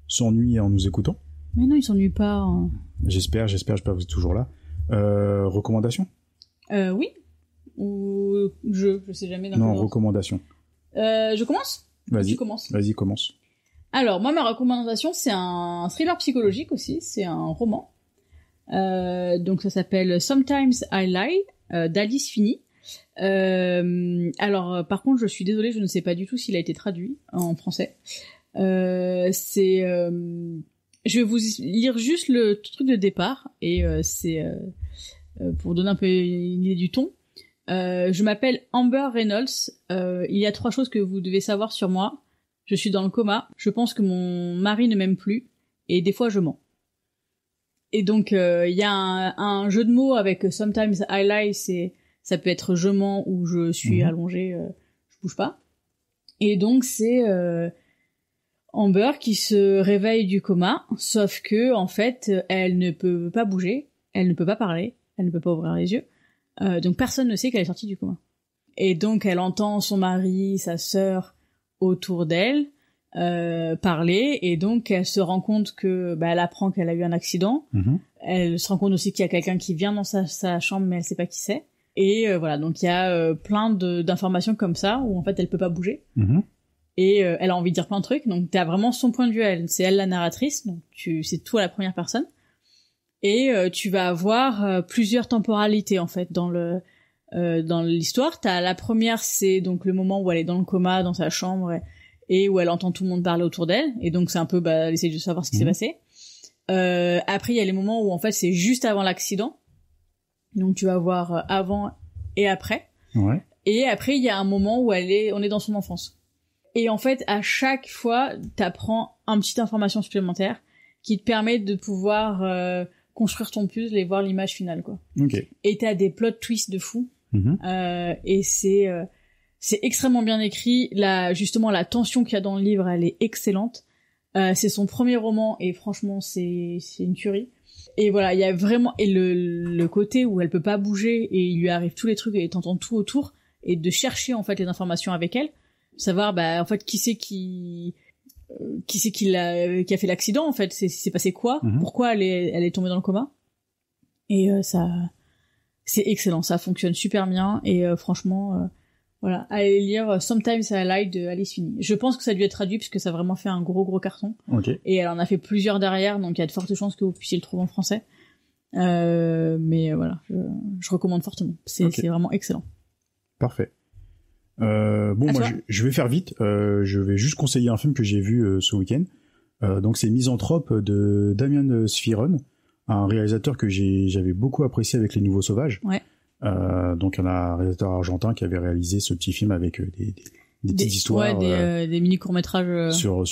[SPEAKER 1] s'ennuient en nous écoutant.
[SPEAKER 2] Mais non, ils s'ennuient pas. Hein.
[SPEAKER 1] J'espère que vous êtes toujours là. Recommandations ?
[SPEAKER 2] Oui. Ou je sais jamais.
[SPEAKER 1] Non, recommandations.
[SPEAKER 2] Je commence ?
[SPEAKER 1] Vas-y. Vas-y, commence.
[SPEAKER 2] Alors, moi, ma recommandation, c'est un thriller psychologique aussi. C'est un roman. Donc, ça s'appelle Sometimes I Lie, d'Alice Finney. Alors, par contre, je suis désolée, je ne sais pas du tout s'il a été traduit en français. Je vais vous lire juste le truc de départ, et c'est pour donner un peu une idée du ton. Je m'appelle Amber Reynolds. Il y a 3 choses que vous devez savoir sur moi. Je suis dans le coma. Je pense que mon mari ne m'aime plus. Et des fois, je mens. Et donc, il y a un jeu de mots avec Sometimes I Lie. Ça peut être je mens ou je suis allongée, je bouge pas. Et donc, c'est Amber qui se réveille du coma. Sauf que, en fait, elle ne peut pas bouger. Elle ne peut pas parler. Elle ne peut pas ouvrir les yeux. Donc personne ne sait qu'elle est sortie du coma. Et donc elle entend son mari, sa sœur autour d'elle parler, et donc elle se rend compte que elle apprend qu'elle a eu un accident. Elle se rend compte aussi qu'il y a quelqu'un qui vient dans sa chambre, mais elle sait pas qui c'est. Et voilà, donc il y a plein d'informations comme ça où en fait elle peut pas bouger. Et elle a envie de dire plein de trucs. Donc t'as vraiment son point de vue à elle. C'est elle la narratrice, donc c'est tout à la première personne. Et tu vas avoir plusieurs temporalités en fait dans l'histoire. T'as la première, c'est donc le moment où elle est dans le coma dans sa chambre et où elle entend tout le monde parler autour d'elle, et donc c'est un peu elle essaie de savoir ce qui s'est passé. Après il y a les moments où en fait c'est juste avant l'accident, donc tu vas voir avant et après. Et après il y a un moment où on est dans son enfance, et en fait à chaque fois t'apprends une petite information supplémentaire qui te permet de pouvoir construire ton puzzle et voir l'image finale, quoi. Et t'as des plot twists de fou. Et c'est extrêmement bien écrit. Justement, la tension qu'il y a dans le livre, elle est excellente. C'est son premier roman, et franchement, c'est une tuerie. Et voilà, il y a vraiment, et le côté où elle peut pas bouger, et il lui arrive tous les trucs, et t'entends tout autour, et de chercher, en fait, les informations avec elle. Savoir, en fait, qui c'est qui a fait l'accident, en fait, c'est passé quoi, pourquoi elle est tombée dans le coma. Et ça, c'est excellent, ça fonctionne super bien, et franchement, voilà, allez lire Sometimes I Lie de Alice Finney. Je pense que ça a dû être traduit parce que ça a vraiment fait un gros carton. Et elle en a fait plusieurs derrière, donc il y a de fortes chances que vous puissiez le trouver en français. Mais voilà, je recommande fortement. C'est vraiment excellent.
[SPEAKER 1] Parfait. Moi je vais faire vite. Je vais juste conseiller un film que j'ai vu ce week-end. Donc c'est Misanthrope de Damien Sfiron, un réalisateur que j'avais beaucoup apprécié avec Les Nouveaux Sauvages. Donc il y en a un réalisateur argentin qui avait réalisé ce petit film avec des petites histoires,
[SPEAKER 2] des mini courts-métrages
[SPEAKER 1] sur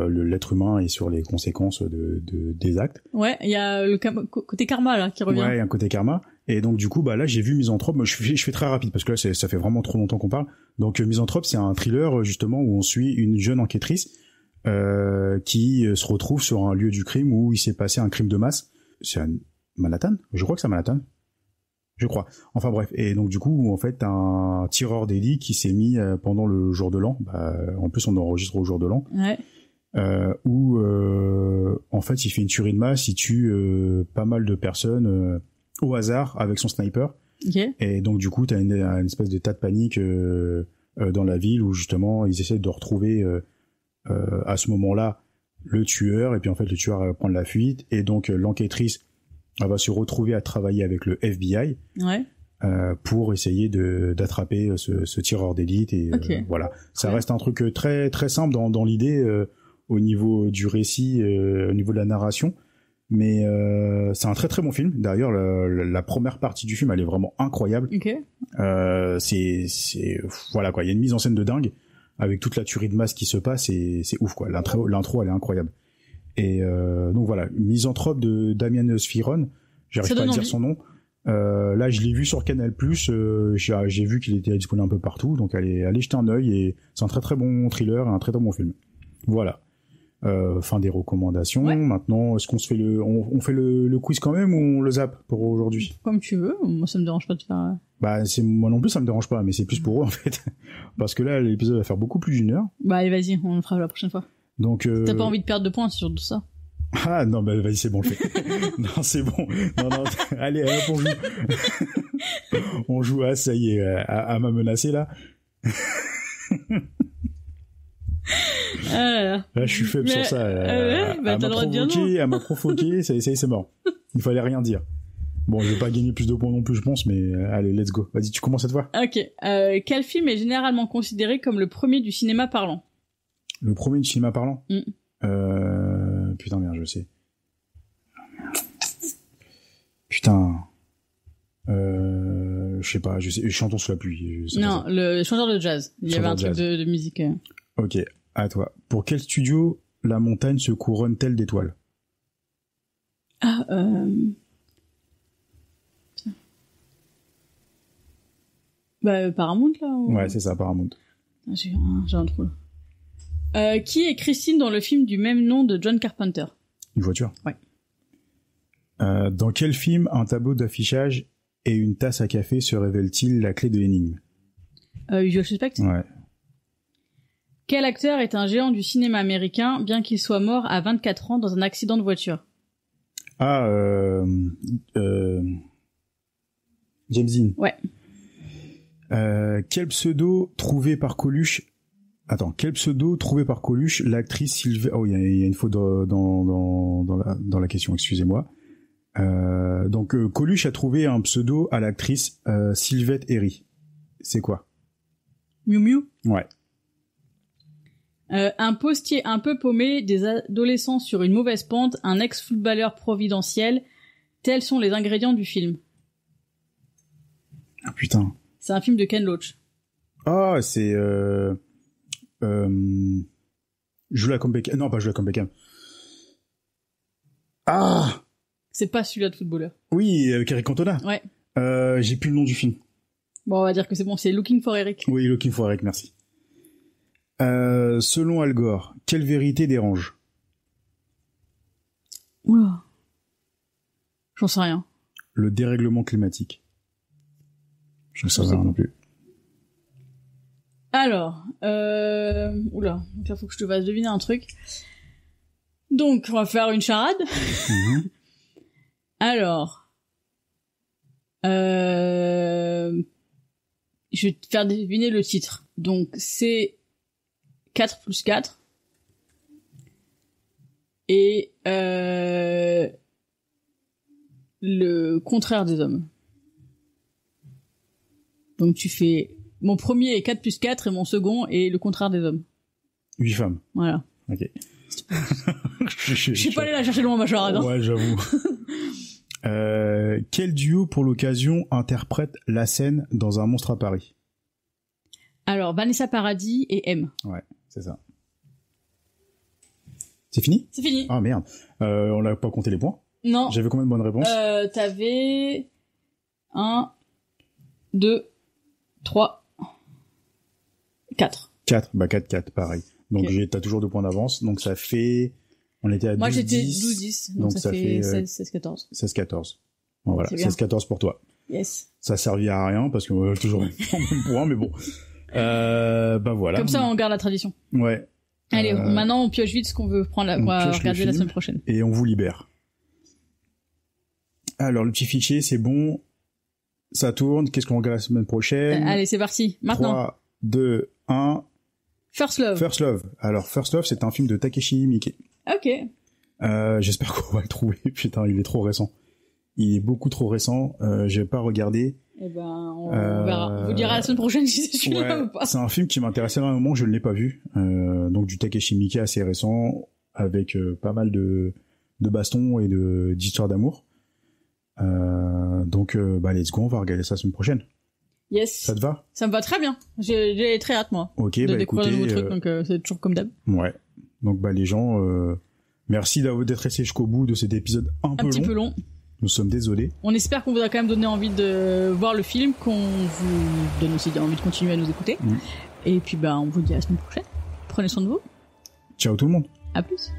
[SPEAKER 1] l'être humain et sur les conséquences des actes.
[SPEAKER 2] Il y a le côté karma là qui revient.
[SPEAKER 1] Il y a un côté karma. Et donc du coup, bah là, j'ai vu Misanthrope. Moi, je fais très rapide parce que là, ça fait vraiment trop longtemps qu'on parle. Donc Misanthrope, c'est un thriller justement où on suit une jeune enquêtrice qui se retrouve sur un lieu du crime où il s'est passé un crime de masse. C'est à Manhattan ? Je crois que c'est à Manhattan. Je crois. Enfin bref. Et donc du coup, en fait, un tireur d'élite qui s'est mis pendant le jour de l'an. Bah, en plus, on enregistre au jour de l'an.
[SPEAKER 2] Ouais.
[SPEAKER 1] Où en fait, il fait une tuerie de masse. Il tue pas mal de personnes. Au hasard avec son sniper.
[SPEAKER 2] Okay.
[SPEAKER 1] Et donc du coup t'as une espèce d'état de panique dans la ville où justement ils essaient de retrouver à ce moment-là le tueur, et puis en fait le tueur va prendre la fuite, et donc l'enquêtrice elle va se retrouver à travailler avec le FBI
[SPEAKER 2] ouais.
[SPEAKER 1] Pour essayer d'attraper ce tireur d'élite, et
[SPEAKER 2] okay.
[SPEAKER 1] Voilà, ça reste un truc très très simple dans l'idée au niveau du récit, au niveau de la narration. Mais c'est un très très bon film. D'ailleurs, la première partie du film, elle est vraiment incroyable.
[SPEAKER 2] Okay.
[SPEAKER 1] C'est voilà quoi. Il y a une mise en scène de dingue avec toute la tuerie de masse qui se passe. C'est ouf quoi. L'intro, elle est incroyable. Et donc voilà, Misanthrope de Damien Sfiron. J'arrive pas à dire son nom. Là, je l'ai vu sur Canal+. J'ai vu qu'il était disponible un peu partout. Donc allez jeter un œil. Et c'est un très très bon thriller et un très très bon film. Voilà. Fin des recommandations. Ouais. Maintenant, est-ce qu'on se fait on fait le quiz quand même, ou on le zappe pour aujourd'hui?
[SPEAKER 2] Comme tu veux. Moi, ça me dérange pas de faire.
[SPEAKER 1] Bah, moi non plus, ça me dérange pas, mais c'est plus pour eux en fait, parce que là, l'épisode va faire beaucoup plus d'1 heure.
[SPEAKER 2] Bah, allez, vas-y, on le fera la prochaine fois.
[SPEAKER 1] Donc.
[SPEAKER 2] T'as pas envie de perdre de points sur tout ça?
[SPEAKER 1] Ah non, bah vas-y, c'est bon, le fait. Non, c'est bon. Non, allez, hop, on joue. On joue. Ah, ça y est, à m'a menacé là. Là, je suis faible sur ça. Elle m'a provoqué, c'est mort. Il fallait rien dire. Bon, je vais pas gagner plus de points non plus, je pense, mais allez, let's go. Vas-y, tu commences cette fois.
[SPEAKER 2] Ok. Quel film est généralement considéré comme le premier du cinéma parlant?
[SPEAKER 1] Le premier du cinéma parlant? Putain, merde, je sais. Putain. Je sais pas, Chantons sous la pluie.
[SPEAKER 2] Non, le chanteur de jazz. Il y avait un truc de musique.
[SPEAKER 1] Ok, à toi. Pour quel studio la montagne se couronne-t-elle d'étoiles?
[SPEAKER 2] Bah, Paramount, là ou...
[SPEAKER 1] Ouais, c'est ça, Paramount.
[SPEAKER 2] J'ai un trou, là. Qui est Christine dans le film du même nom de John Carpenter?
[SPEAKER 1] Une voiture?
[SPEAKER 2] Ouais.
[SPEAKER 1] Dans quel film un tableau d'affichage et une tasse à café se révèle-t-il la clé de l'énigme?
[SPEAKER 2] Usual Suspect?
[SPEAKER 1] Ouais.
[SPEAKER 2] Quel acteur est un géant du cinéma américain, bien qu'il soit mort à 24 ans dans un accident de voiture?
[SPEAKER 1] James Dean.
[SPEAKER 2] Ouais.
[SPEAKER 1] Quel pseudo trouvé par Coluche l'actrice Sylvette... Oh, il y a une faute dans la question, excusez-moi. Donc Coluche a trouvé un pseudo à l'actrice Sylvette Herry. C'est quoi?
[SPEAKER 2] Miu Miu?
[SPEAKER 1] Ouais.
[SPEAKER 2] Un postier un peu paumé, des adolescents sur une mauvaise pente, un ex-footballeur providentiel, tels sont les ingrédients du film.
[SPEAKER 1] Ah putain.
[SPEAKER 2] C'est un film de Ken Loach.
[SPEAKER 1] Ah, c'est Julia comme Beckham. Non, pas Julia comme Beckham. Ah.
[SPEAKER 2] C'est pas celui-là de footballeur.
[SPEAKER 1] Oui, avec Eric Cantona.
[SPEAKER 2] Ouais.
[SPEAKER 1] J'ai plus le nom du film.
[SPEAKER 2] Bon, on va dire que c'est bon, c'est Looking for Eric.
[SPEAKER 1] Oui, Looking for Eric, merci. Selon Al Gore, quelle vérité dérange?
[SPEAKER 2] Oula. J'en sais rien.
[SPEAKER 1] Le dérèglement climatique. Je ne sais pas non plus.
[SPEAKER 2] Alors, oula, donc là faut que je te fasse deviner un truc. Donc, on va faire une charade. Alors, je vais te faire deviner le titre. Donc, c'est 4 plus 4. Et le contraire des hommes. Donc tu fais... Mon premier est 4 plus 4 et mon second est le contraire des hommes.
[SPEAKER 1] 8 femmes.
[SPEAKER 2] Voilà.
[SPEAKER 1] Ok.
[SPEAKER 2] Je suis pas allé la chercher loin, ma charade.
[SPEAKER 1] Ouais, j'avoue. Quel duo pour l'occasion interprète la scène dans Un monstre à Paris?
[SPEAKER 2] Alors, Vanessa Paradis et M.
[SPEAKER 1] Ouais, c'est ça. C'est fini?
[SPEAKER 2] C'est fini.
[SPEAKER 1] Ah merde. On n'a pas compté les points.
[SPEAKER 2] Non.
[SPEAKER 1] J'avais combien de bonnes réponses?
[SPEAKER 2] T'avais 1, 2, 3, 4.
[SPEAKER 1] 4, bah 4, pareil. Donc t'as toujours 2 points d'avance, donc ça fait... On était à 12-10.
[SPEAKER 2] Moi j'étais 12-10, donc ça fait 16-14.
[SPEAKER 1] 16-14. Bon, voilà, 16-14 pour toi.
[SPEAKER 2] Yes.
[SPEAKER 1] Ça servit à rien, parce qu'on a toujours le même point, mais bon. Bah voilà.
[SPEAKER 2] Comme ça on garde la tradition.
[SPEAKER 1] Ouais.
[SPEAKER 2] Allez, maintenant on pioche vite ce qu'on veut prendre, on va regarder la semaine prochaine.
[SPEAKER 1] Et on vous libère. Alors, le petit fichier, c'est bon. Ça tourne. Qu'est-ce qu'on regarde la semaine prochaine?
[SPEAKER 2] Allez, c'est parti. Maintenant.
[SPEAKER 1] 3, 2, 1.
[SPEAKER 2] First Love.
[SPEAKER 1] First Love. Alors, First Love, c'est un film de Takeshi Miike.
[SPEAKER 2] Ok.
[SPEAKER 1] J'espère qu'on va le trouver. Putain, il est trop récent. Il est beaucoup trop récent. Je vais pas regarder.
[SPEAKER 2] Eh ben, on verra. On vous dira la semaine prochaine si c'est celui-là ou pas.
[SPEAKER 1] C'est un film qui m'intéressait énormément. Je ne l'ai pas vu. Donc, du Takeshi Miike assez récent, avec pas mal de bastons et d'histoires d'amour. Donc let's go, on va regarder ça la semaine prochaine.
[SPEAKER 2] Yes.
[SPEAKER 1] Ça te va?
[SPEAKER 2] Ça me va très bien. J'ai très hâte, moi.
[SPEAKER 1] Ok,
[SPEAKER 2] de découvrir de nouveaux trucs, donc c'est toujours comme d'hab.
[SPEAKER 1] Ouais. Donc les gens, merci d'être restés jusqu'au bout de cet épisode un peu long. Nous sommes désolés.
[SPEAKER 2] On espère qu'on vous a quand même donné envie de voir le film, qu'on vous donne aussi envie de continuer à nous écouter. Et puis on vous dit à la semaine prochaine. Prenez soin de vous.
[SPEAKER 1] Ciao tout le monde.
[SPEAKER 2] À plus.